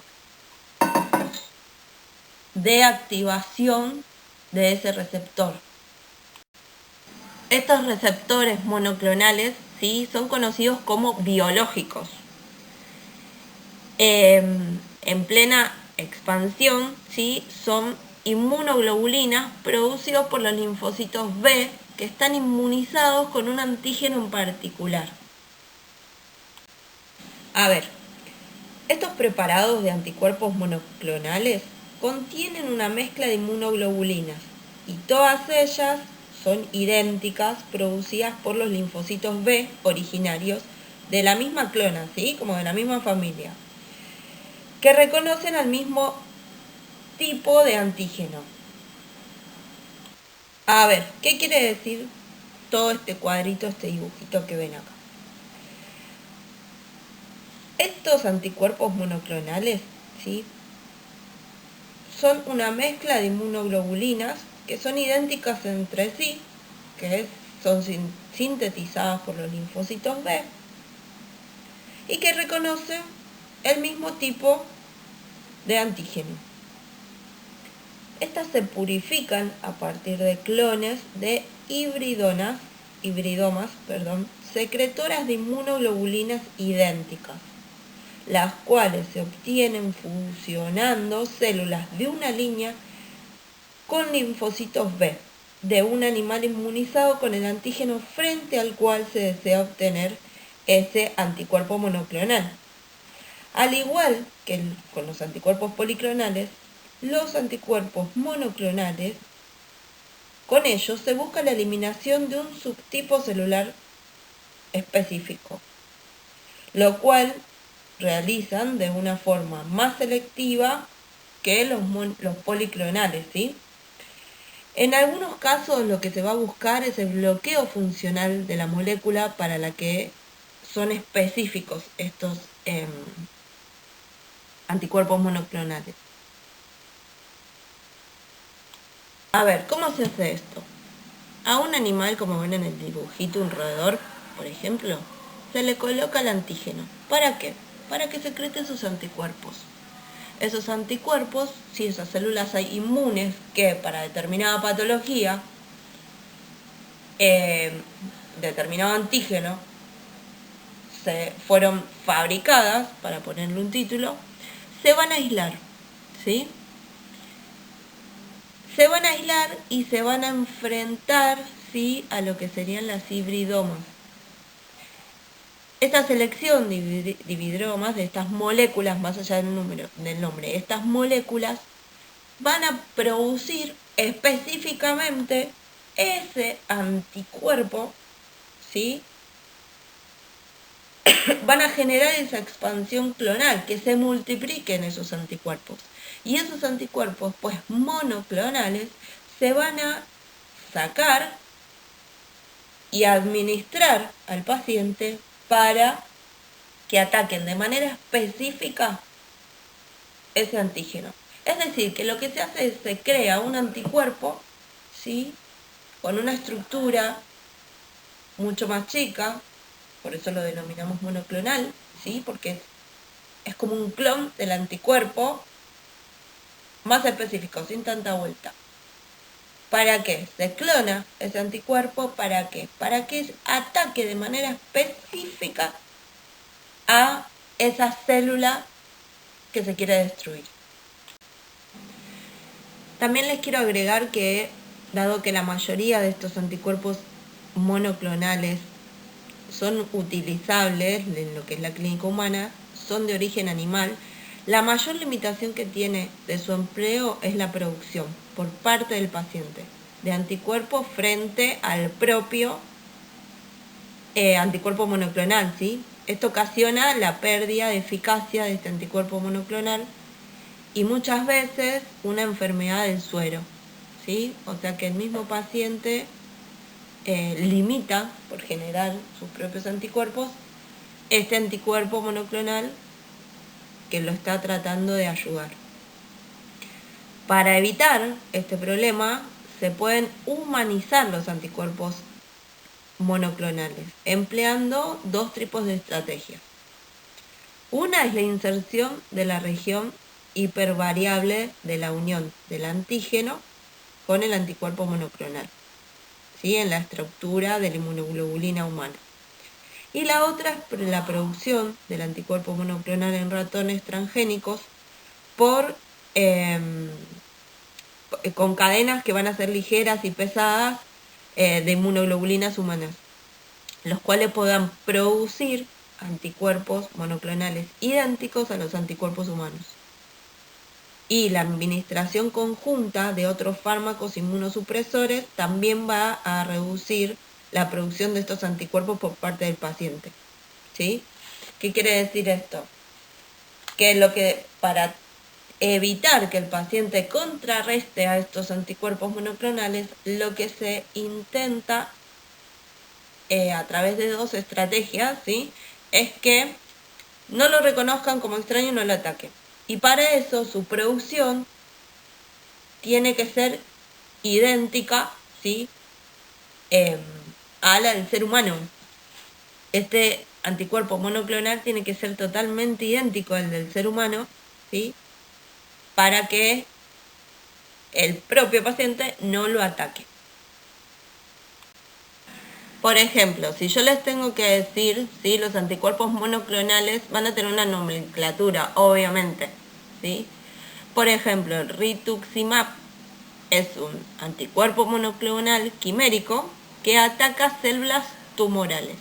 de activación de ese receptor. Estos receptores monoclonales, ¿sí?, son conocidos como biológicos. En plena expansión, ¿sí?, son inmunoglobulinas producidos por los linfocitos B que están inmunizados con un antígeno en particular. A ver, estos preparados de anticuerpos monoclonales contienen una mezcla de inmunoglobulinas y todas ellas son idénticas, producidas por los linfocitos B originarios de la misma clona, ¿sí? Como de la misma familia, que reconocen al mismo tipo de antígeno. A ver, ¿qué quiere decir todo este cuadrito, este dibujito que ven acá? Estos anticuerpos monoclonales, ¿sí?, son una mezcla de inmunoglobulinas que son idénticas entre sí, que son sintetizadas por los linfocitos B y que reconocen el mismo tipo de antígeno. Estas se purifican a partir de clones de hibridomas, secretoras de inmunoglobulinas idénticas, las cuales se obtienen fusionando células de una línea con linfocitos B de un animal inmunizado con el antígeno frente al cual se desea obtener ese anticuerpo monoclonal. Al igual que con los anticuerpos policlonales, los anticuerpos monoclonales, con ellos se busca la eliminación de un subtipo celular específico, lo cual realizan de una forma más selectiva que los policlonales, ¿sí? En algunos casos lo que se va a buscar es el bloqueo funcional de la molécula para la que son específicos estos anticuerpos monoclonales. A ver, ¿cómo se hace esto? A un animal, como ven en el dibujito, un roedor, por ejemplo, se le coloca el antígeno. ¿Para qué? Para que secrete sus anticuerpos. Esos anticuerpos, si esas células hay inmunes que para determinada patología, determinado antígeno, se fueron fabricadas, para ponerle un título, se van a aislar, ¿sí? Se van a aislar y se van a enfrentar, ¿sí?, a lo que serían las hibridomas. Esta selección de hibridomas, de estas moléculas, más allá del nombre, estas moléculas van a producir específicamente ese anticuerpo, ¿sí? Van a generar esa expansión clonal, que se multipliquen esos anticuerpos. Y esos anticuerpos, pues monoclonales, se van a sacar y administrar al paciente para que ataquen de manera específica ese antígeno. Es decir, que lo que se hace es se crea un anticuerpo, ¿sí?, con una estructura mucho más chica, por eso lo denominamos monoclonal, ¿sí?, porque es como un clon del anticuerpo más específico, sin tanta vuelta. ¿Para qué? Se clona ese anticuerpo, ¿para qué? Para que ataque de manera específica a esa célula que se quiere destruir. También les quiero agregar que, dado que la mayoría de estos anticuerpos monoclonales son utilizables en lo que es la clínica humana, son de origen animal, la mayor limitación que tiene de su empleo es la producción por parte del paciente de anticuerpos frente al propio anticuerpo monoclonal, ¿sí? Esto ocasiona la pérdida de eficacia de este anticuerpo monoclonal y muchas veces una enfermedad del suero, ¿sí? O sea que el mismo paciente limita, por generar sus propios anticuerpos, este anticuerpo monoclonal que lo está tratando de ayudar. Para evitar este problema, se pueden humanizar los anticuerpos monoclonales, empleando dos tipos de estrategias. Una es la inserción de la región hipervariable de la unión del antígeno con el anticuerpo monoclonal, ¿sí?, en la estructura de la inmunoglobulina humana. Y la otra es la producción del anticuerpo monoclonal en ratones transgénicos por con cadenas que van a ser ligeras y pesadas de inmunoglobulinas humanas, los cuales puedan producir anticuerpos monoclonales idénticos a los anticuerpos humanos. Y la administración conjunta de otros fármacos inmunosupresores también va a reducir la producción de estos anticuerpos por parte del paciente. ¿Sí? ¿Qué quiere decir esto? Que para evitar que el paciente contrarreste a estos anticuerpos monoclonales, lo que se intenta a través de dos estrategias, ¿sí?, es que no lo reconozcan como extraño y no lo ataquen. Y para eso su producción tiene que ser idéntica, ¿sí?, a la del ser humano. Este anticuerpo monoclonal tiene que ser totalmente idéntico al del ser humano, ¿sí?, para que el propio paciente no lo ataque. Por ejemplo, si yo les tengo que decir, ¿sí?, los anticuerpos monoclonales van a tener una nomenclatura, obviamente, ¿sí? Por ejemplo, el rituximab es un anticuerpo monoclonal quimérico que ataca células tumorales.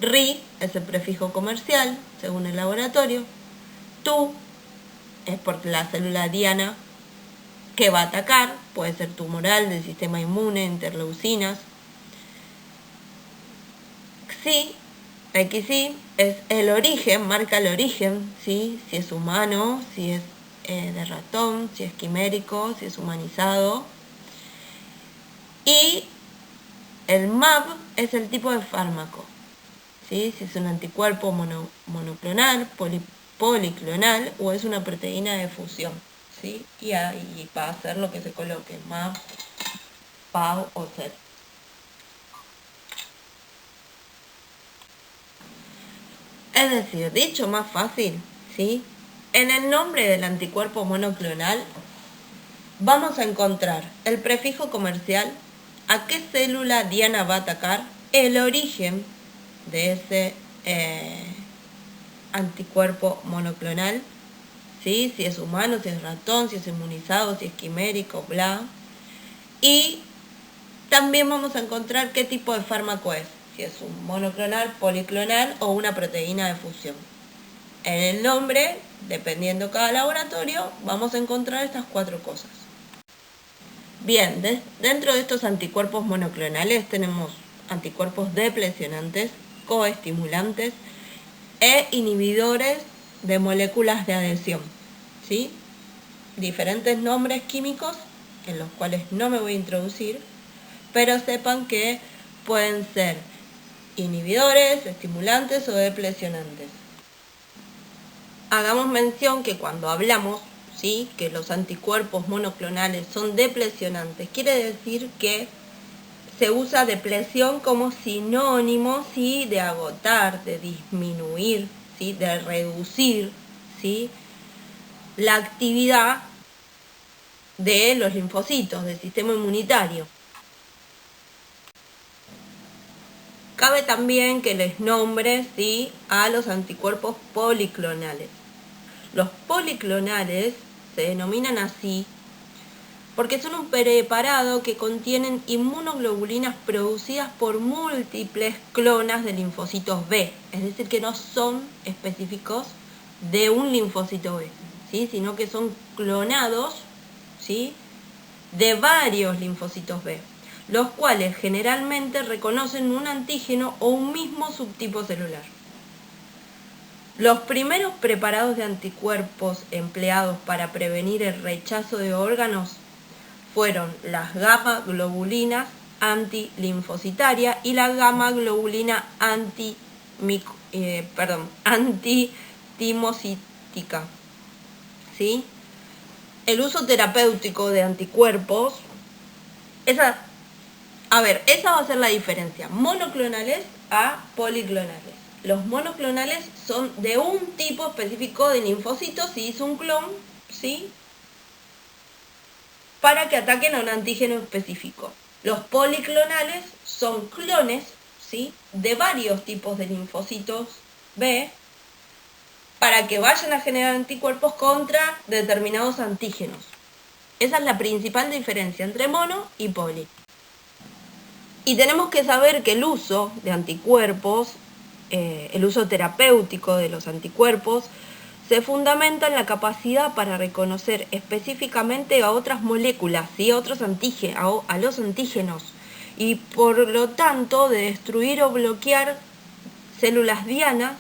Ri es el prefijo comercial, según el laboratorio. Tu es por la célula diana que va a atacar, puede ser tumoral, del sistema inmune, interleucinas. XY es el origen, marca el origen, ¿sí?, si es humano, si es de ratón, si es quimérico, si es humanizado. Y el MAB es el tipo de fármaco, ¿sí?, si es un anticuerpo monoclonal, policlonal o es una proteína de fusión, ¿sí? Y ahí va a ser lo que se coloque, MAB, PAU o CET. Es decir, dicho más fácil, ¿sí?, en el nombre del anticuerpo monoclonal vamos a encontrar el prefijo comercial, a qué célula diana va a atacar, el origen de ese anticuerpo monoclonal, ¿sí?, si es humano, si es ratón, si es inmunizado, si es quimérico, bla. Y también vamos a encontrar qué tipo de fármaco es, si es un monoclonal, policlonal o una proteína de fusión. En el nombre, dependiendo cada laboratorio, vamos a encontrar estas 4 cosas. Bien, dentro de estos anticuerpos monoclonales tenemos anticuerpos deplecionantes, coestimulantes e inhibidores de moléculas de adhesión, ¿sí? Diferentes nombres químicos en los cuales no me voy a introducir, pero sepan que pueden ser inhibidores, estimulantes o deplecionantes. Hagamos mención que cuando hablamos, ¿sí?, que los anticuerpos monoclonales son deplecionantes, quiere decir que se usa depresión como sinónimo, ¿sí?, de agotar, de disminuir, ¿sí?, de reducir, ¿sí?, la actividad de los linfocitos, del sistema inmunitario. Cabe también que les nombre, ¿sí?, a los anticuerpos policlonales. Los policlonales se denominan así porque son un preparado que contienen inmunoglobulinas producidas por múltiples clonas de linfocitos B, es decir, que no son específicos de un linfocito B, ¿sí?, sino que son clonados, ¿sí?, de varios linfocitos B, los cuales generalmente reconocen un antígeno o un mismo subtipo celular. Los primeros preparados de anticuerpos empleados para prevenir el rechazo de órganos fueron las gamma globulinas antilinfocitaria y la gamma globulina antitimocítica, ¿sí? El uso terapéutico de anticuerpos, esa va a ser la diferencia, monoclonales a policlonales. Los monoclonales son de un tipo específico de linfocitos, si hizo un clon, ¿sí?, para que ataquen a un antígeno específico. Los policlonales son clones, ¿sí?, de varios tipos de linfocitos B para que vayan a generar anticuerpos contra determinados antígenos. Esa es la principal diferencia entre mono y poli. Y tenemos que saber que el uso de anticuerpos, el uso terapéutico de los anticuerpos, se fundamenta en la capacidad para reconocer específicamente a otras moléculas, ¿sí? A los antígenos, y por lo tanto de destruir o bloquear células dianas,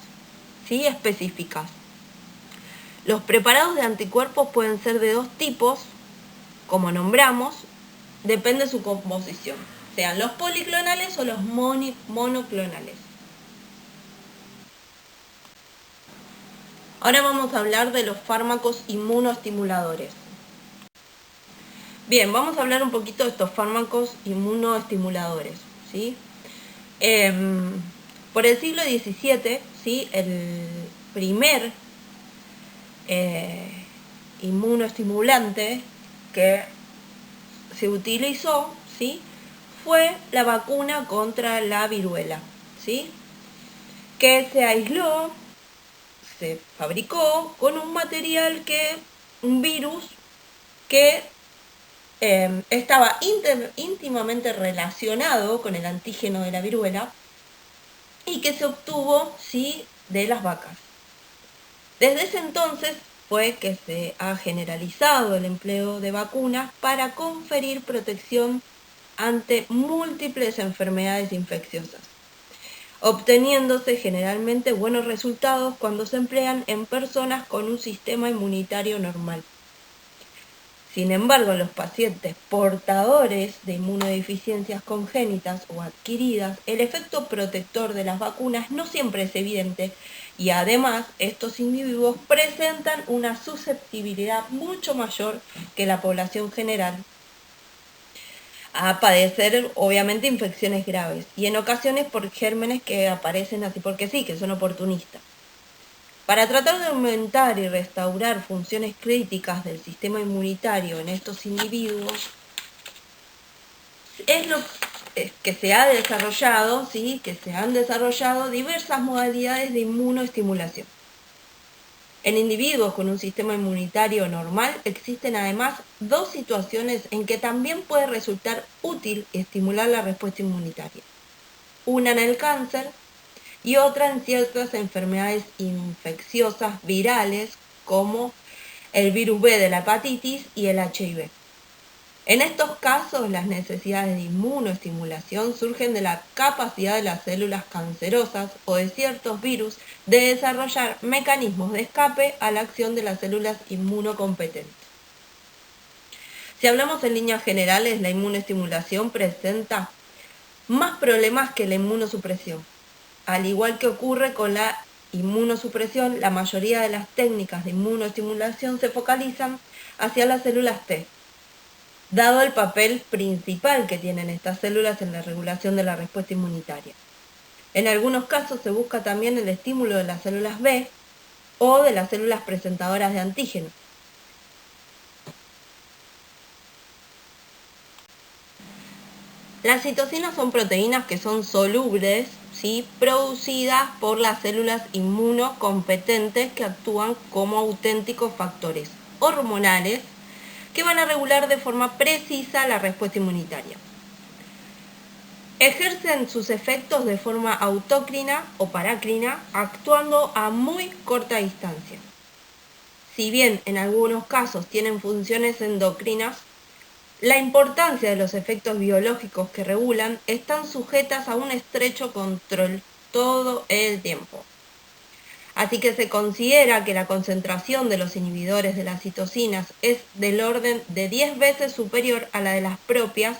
¿sí? Específicas. Los preparados de anticuerpos pueden ser de dos tipos, como nombramos, depende de su composición, sean los policlonales o los monoclonales. Ahora vamos a hablar de los fármacos inmunoestimuladores. Bien, vamos a hablar un poquito de estos fármacos inmunoestimuladores, ¿sí? Por el siglo XVII, ¿sí? El primer inmunoestimulante que se utilizó, ¿sí? Fue la vacuna contra la viruela, ¿sí? Que se aisló, se fabricó con un virus que estaba íntimamente relacionado con el antígeno de la viruela y que se obtuvo, ¿sí? De las vacas. Desde ese entonces fue que se ha generalizado el empleo de vacunas para conferir protección ante múltiples enfermedades infecciosas, obteniéndose generalmente buenos resultados cuando se emplean en personas con un sistema inmunitario normal. Sin embargo, en los pacientes portadores de inmunodeficiencias congénitas o adquiridas, el efecto protector de las vacunas no siempre es evidente y además estos individuos presentan una susceptibilidad mucho mayor que la población general a padecer obviamente infecciones graves y en ocasiones por gérmenes que aparecen así porque sí, que son oportunistas. Para tratar de aumentar y restaurar funciones críticas del sistema inmunitario en estos individuos, es lo que se ha desarrollado, ¿sí? Que se han desarrollado diversas modalidades de inmunoestimulación. En individuos con un sistema inmunitario normal existen además dos situaciones en que también puede resultar útil estimular la respuesta inmunitaria. Una en el cáncer y otra en ciertas enfermedades infecciosas virales como el virus B de la hepatitis y el HIV. En estos casos, las necesidades de inmunoestimulación surgen de la capacidad de las células cancerosas o de ciertos virus de desarrollar mecanismos de escape a la acción de las células inmunocompetentes. Si hablamos en líneas generales, la inmunoestimulación presenta más problemas que la inmunosupresión. Al igual que ocurre con la inmunosupresión, la mayoría de las técnicas de inmunoestimulación se focalizan hacia las células T, dado el papel principal que tienen estas células en la regulación de la respuesta inmunitaria. En algunos casos se busca también el estímulo de las células B o de las células presentadoras de antígenos. Las citocinas son proteínas que son solubles, ¿sí? Producidas por las células inmunocompetentes que actúan como auténticos factores hormonales que van a regular de forma precisa la respuesta inmunitaria. Ejercen sus efectos de forma autócrina o parácrina, actuando a muy corta distancia. Si bien en algunos casos tienen funciones endocrinas, la importancia de los efectos biológicos que regulan están sujetas a un estrecho control todo el tiempo. Así que se considera que la concentración de los inhibidores de las citocinas es del orden de 10 veces superior a la de las propias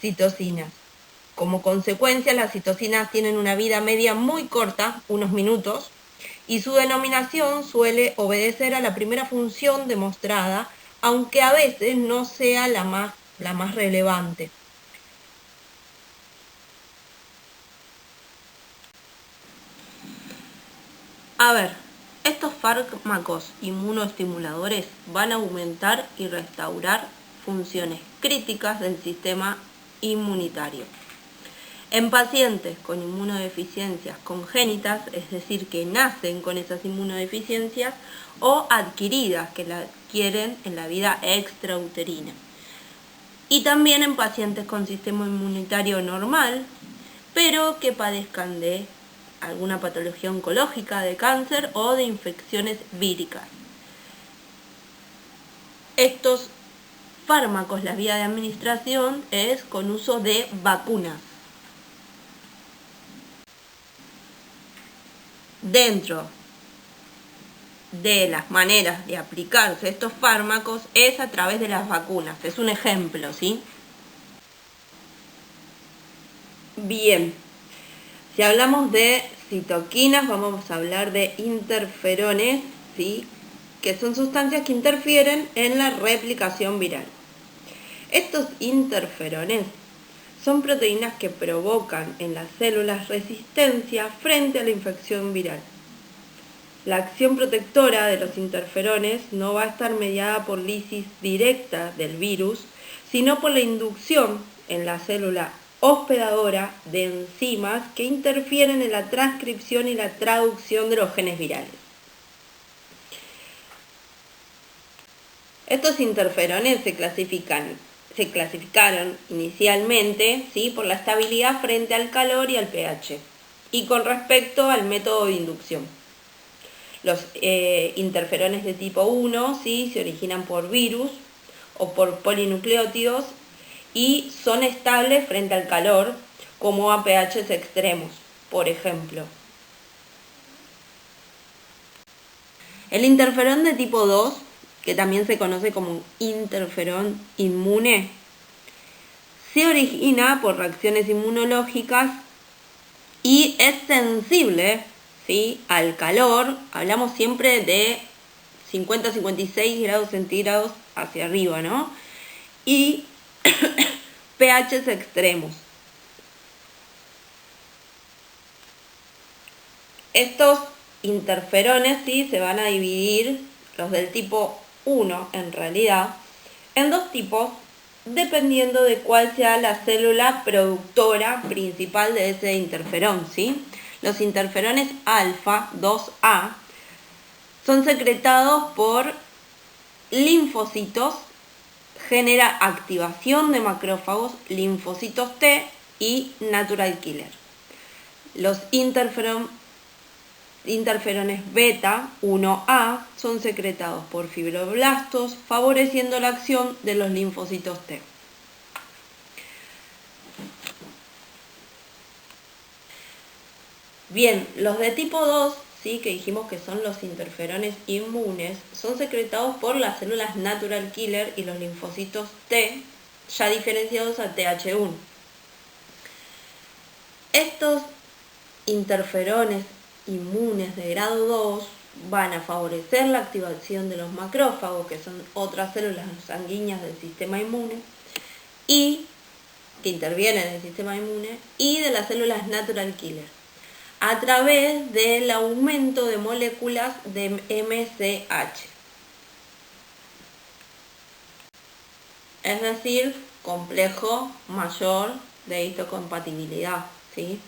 citocinas. Como consecuencia, las citocinas tienen una vida media muy corta, unos minutos, y su denominación suele obedecer a la primera función demostrada, aunque a veces no sea la más relevante. A ver, estos fármacos inmunoestimuladores van a aumentar y restaurar funciones críticas del sistema inmunitario. En pacientes con inmunodeficiencias congénitas, es decir, que nacen con esas inmunodeficiencias, o adquiridas, que la adquieren en la vida extrauterina. Y también en pacientes con sistema inmunitario normal, pero que padezcan de alguna patología oncológica, de cáncer o de infecciones víricas. Estos fármacos, la vía de administración es con uso de vacunas. Dentro de las maneras de aplicarse estos fármacos es a través de las vacunas. Es un ejemplo, ¿sí? Bien, si hablamos de citoquinas, vamos a hablar de interferones, ¿sí? Que son sustancias que interfieren en la replicación viral. Estos interferones son proteínas que provocan en las células resistencia frente a la infección viral. La acción protectora de los interferones no va a estar mediada por lisis directa del virus, sino por la inducción en la célula hospedadora de enzimas que interfieren en la transcripción y la traducción de los genes virales. Estos interferones se clasificaron inicialmente, ¿sí?, por la estabilidad frente al calor y al pH, y con respecto al método de inducción. Los interferones de tipo 1, ¿sí?, se originan por virus o por polinucleótidos y son estables frente al calor, como a pHs extremos, por ejemplo. El interferón de tipo 2, que también se conoce como interferón inmune, se origina por reacciones inmunológicas y es sensible, ¿sí?, al calor. Hablamos siempre de 50-56 grados centígrados hacia arriba, ¿no? Y pHs extremos. Estos interferones, ¿sí?, se van a dividir, los del tipo 1 en realidad, en dos tipos, dependiendo de cuál sea la célula productora principal de ese interferón, ¿sí? Los interferones alfa 2A son secretados por linfocitos, genera activación de macrófagos, linfocitos T y natural killer. Los interferones beta 1A son secretados por fibroblastos, favoreciendo la acción de los linfocitos T. Bien, los de tipo 2, ¿sí?, que dijimos que son los interferones inmunes, son secretados por las células natural killer y los linfocitos T, ya diferenciados a Th1. Estos interferones inmunes de grado 2 van a favorecer la activación de los macrófagos, que son otras células sanguíneas del sistema inmune, y que intervienen en el sistema inmune, y de las células natural killer, a través del aumento de moléculas de MCH. Es decir, complejo mayor de histocompatibilidad, ¿sí?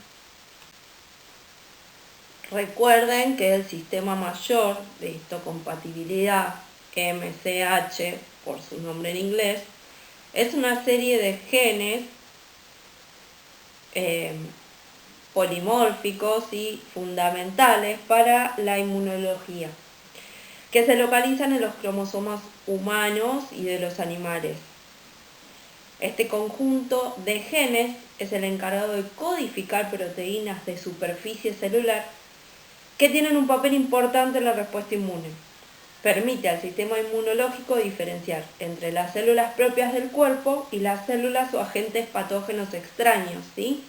Recuerden que el sistema mayor de histocompatibilidad, MCH, por su nombre en inglés, es una serie de genes polimórficos y fundamentales para la inmunología, que se localizan en los cromosomas humanos y de los animales. Este conjunto de genes es el encargado de codificar proteínas de superficie celular que tienen un papel importante en la respuesta inmune. Permite al sistema inmunológico diferenciar entre las células propias del cuerpo y las células o agentes patógenos extraños, ¿sí?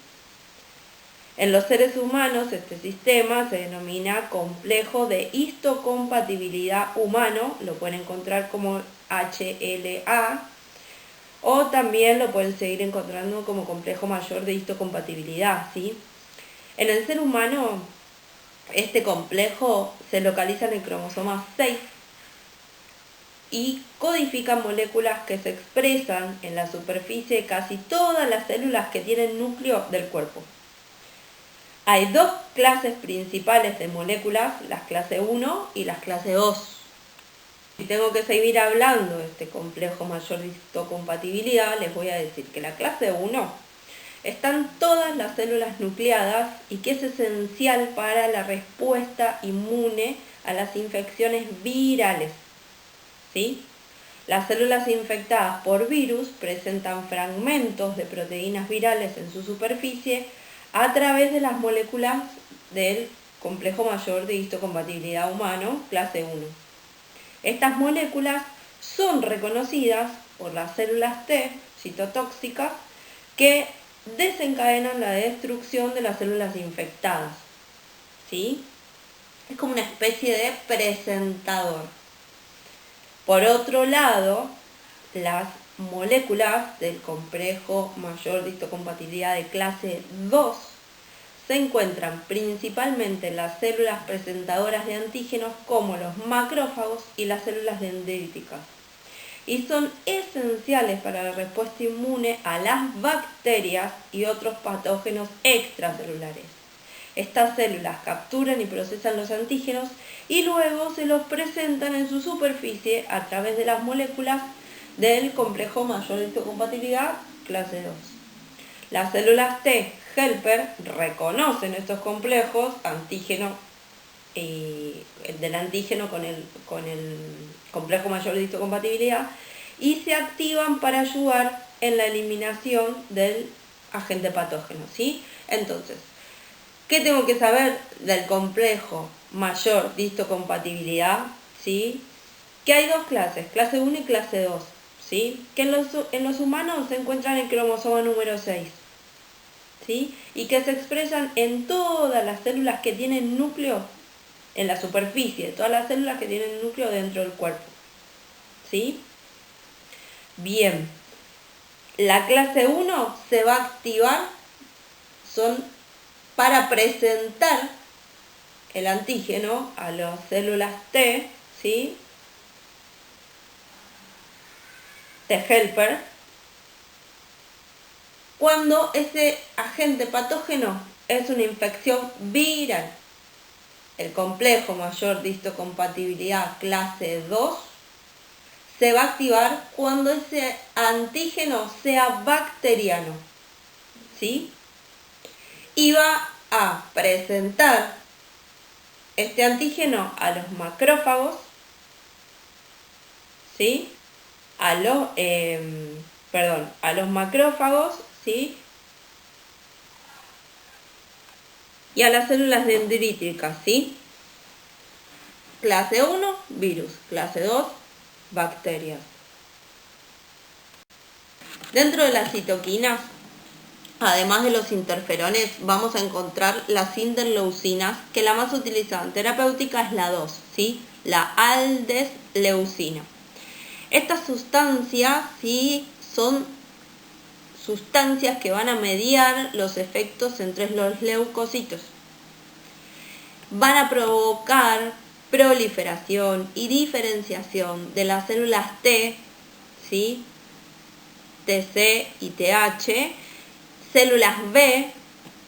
En los seres humanos este sistema se denomina complejo de histocompatibilidad humano, lo pueden encontrar como HLA, o también lo pueden seguir encontrando como complejo mayor de histocompatibilidad, ¿sí? En el ser humano este complejo se localiza en el cromosoma 6 y codifican moléculas que se expresan en la superficie de casi todas las células que tienen núcleo del cuerpo. Hay dos clases principales de moléculas, las clase 1 y las clase 2. Si tengo que seguir hablando de este complejo mayor de histocompatibilidad, les voy a decir que la clase 1 están todas las células nucleadas y que es esencial para la respuesta inmune a las infecciones virales. ¿Sí? Las células infectadas por virus presentan fragmentos de proteínas virales en su superficie a través de las moléculas del complejo mayor de histocompatibilidad humano, clase 1. Estas moléculas son reconocidas por las células T citotóxicas que desencadenan la destrucción de las células infectadas. ¿Sí? Es como una especie de presentador. Por otro lado, las moléculas del complejo mayor de histocompatibilidad de clase 2 se encuentran principalmente en las células presentadoras de antígenos como los macrófagos y las células dendríticas, y son esenciales para la respuesta inmune a las bacterias y otros patógenos extracelulares. Estas células capturan y procesan los antígenos y luego se los presentan en su superficie a través de las moléculas del complejo mayor de histocompatibilidad clase 2. Las células T helper reconocen estos complejos del antígeno con el complejo mayor de histocompatibilidad y se activan para ayudar en la eliminación del agente patógeno, ¿sí? Entonces, ¿qué tengo que saber del complejo mayor de histocompatibilidad? ¿Sí? Que hay dos clases, clase 1 y clase 2, ¿sí? Que en los humanos se encuentran el cromosoma número 6, ¿sí? Y que se expresan en todas las células que tienen núcleo en la superficie, todas las células que tienen núcleo dentro del cuerpo, ¿sí? Bien, la clase 1 se va a activar, son para presentar el antígeno a las células T, ¿sí? T helper, cuando ese agente patógeno es una infección viral. El complejo mayor de histocompatibilidad clase 2 se va a activar cuando ese antígeno sea bacteriano, ¿sí? Y va a presentar este antígeno a los macrófagos, ¿sí? A los macrófagos, ¿sí? Y a las células dendríticas, ¿sí? Clase 1, virus. Clase 2, bacterias. Dentro de las citoquinas, además de los interferones, vamos a encontrar las interleucinas, que la más utilizada en terapéutica es la 2, ¿sí? La aldesleucina. Estas sustancias, ¿sí? Son sustancias que van a mediar los efectos entre los leucocitos. Van a provocar proliferación y diferenciación de las células T, ¿sí? TC y TH, células B,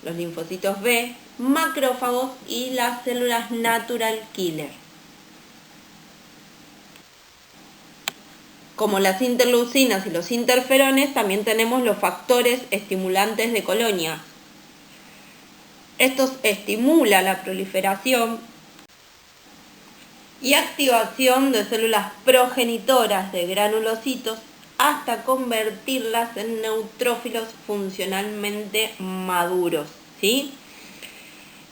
los linfocitos B, macrófagos y las células natural killer. Como las interleucinas y los interferones, también tenemos los factores estimulantes de colonia. Estos estimulan la proliferación y activación de células progenitoras de granulocitos hasta convertirlas en neutrófilos funcionalmente maduros, ¿sí?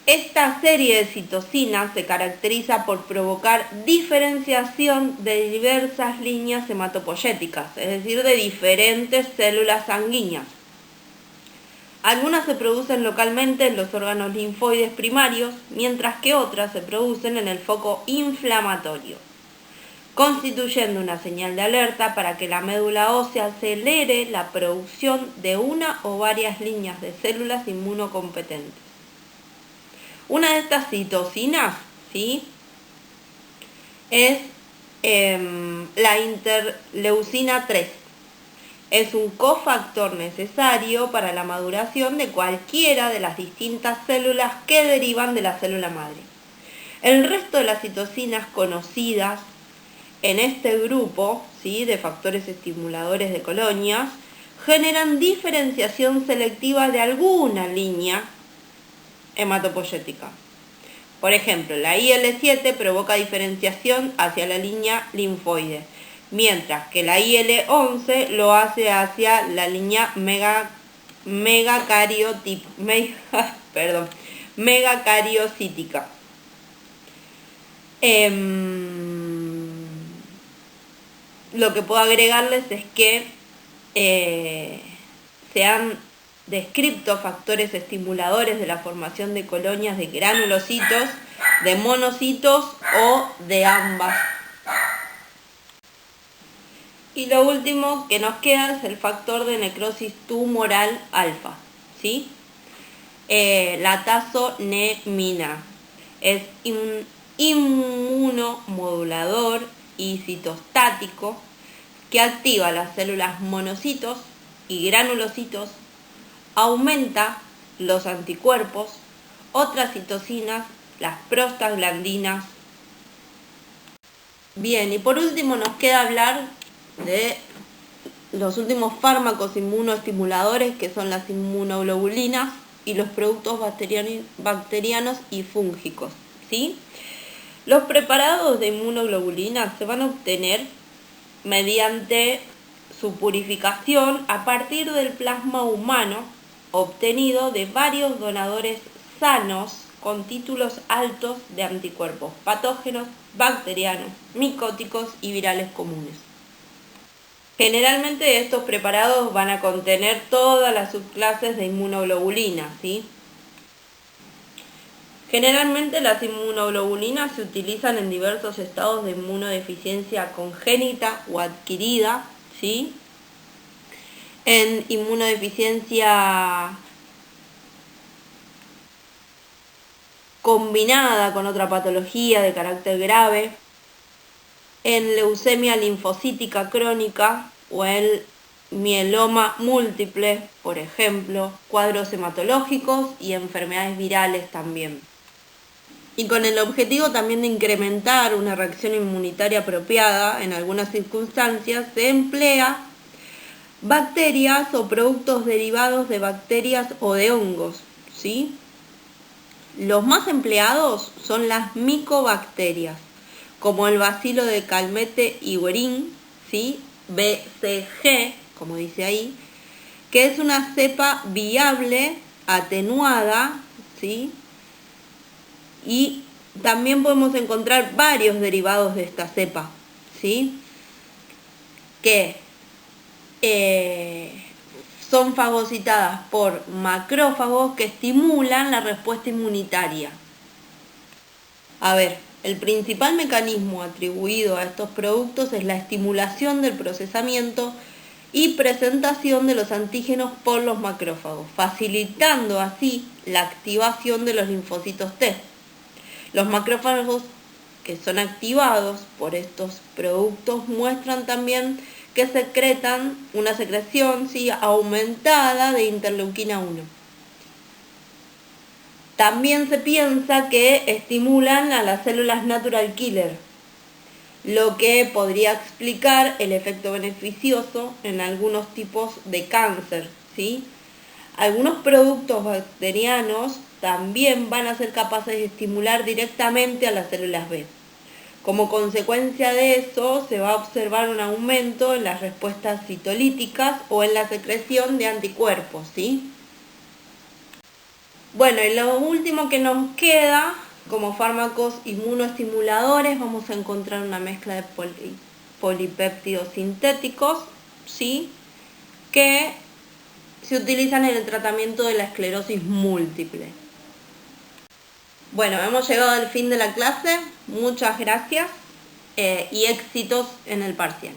Esta serie de citocinas se caracteriza por provocar diferenciación de diversas líneas hematopoyéticas, es decir, de diferentes células sanguíneas. Algunas se producen localmente en los órganos linfoides primarios, mientras que otras se producen en el foco inflamatorio, constituyendo una señal de alerta para que la médula ósea acelere la producción de una o varias líneas de células inmunocompetentes. Una de estas citocinas, ¿sí?, es la interleucina 3. Es un cofactor necesario para la maduración de cualquiera de las distintas células que derivan de la célula madre. El resto de las citocinas conocidas en este grupo, ¿sí?, de factores estimuladores de colonias generan diferenciación selectiva de alguna línea hematopoyética. Por ejemplo, la IL-7 provoca diferenciación hacia la línea linfoide, mientras que la IL-11 lo hace hacia la línea megacariocítica. Lo que puedo agregarles es que se han descrito factores estimuladores de la formación de colonias de granulocitos, de monocitos o de ambas. Y lo último que nos queda es el factor de necrosis tumoral alfa, ¿sí? La tazonemina es un inmunomodulador y citostático que activa las células monocitos y granulocitos, aumenta los anticuerpos, otras citocinas, las prostaglandinas. Bien, y por último nos queda hablar de los últimos fármacos inmunoestimuladores, que son las inmunoglobulinas y los productos bacterianos y fúngicos, ¿sí? Los preparados de inmunoglobulinas se van a obtener mediante su purificación a partir del plasma humano obtenido de varios donadores sanos con títulos altos de anticuerpos patógenos, bacterianos, micóticos y virales comunes. Generalmente estos preparados van a contener todas las subclases de inmunoglobulinas, ¿sí? Generalmente las inmunoglobulinas se utilizan en diversos estados de inmunodeficiencia congénita o adquirida, ¿sí? En inmunodeficiencia combinada con otra patología de carácter grave, en leucemia linfocítica crónica o el mieloma múltiple, por ejemplo, cuadros hematológicos y enfermedades virales también. Y con el objetivo también de incrementar una reacción inmunitaria apropiada, en algunas circunstancias se emplea bacterias o productos derivados de bacterias o de hongos, ¿sí? Los más empleados son las micobacterias, como el bacilo de Calmette y Guerin, ¿sí?, BCG, como dice ahí, que es una cepa viable, atenuada, ¿sí? Y también podemos encontrar varios derivados de esta cepa, ¿sí?, que son fagocitadas por macrófagos que estimulan la respuesta inmunitaria. A ver, el principal mecanismo atribuido a estos productos es la estimulación del procesamiento y presentación de los antígenos por los macrófagos, facilitando así la activación de los linfocitos T. Los macrófagos que son activados por estos productos muestran también que secretan una secreción, ¿sí?, aumentada de interleuquina 1. También se piensa que estimulan a las células natural killer, lo que podría explicar el efecto beneficioso en algunos tipos de cáncer, ¿sí? Algunos productos bacterianos también van a ser capaces de estimular directamente a las células B. Como consecuencia de eso, se va a observar un aumento en las respuestas citolíticas o en la secreción de anticuerpos, ¿sí? Bueno, y lo último que nos queda, como fármacos inmunoestimuladores, vamos a encontrar una mezcla de polipéptidos sintéticos, ¿sí?, que se utilizan en el tratamiento de la esclerosis múltiple. Bueno, hemos llegado al fin de la clase. Muchas gracias y éxitos en el parcial.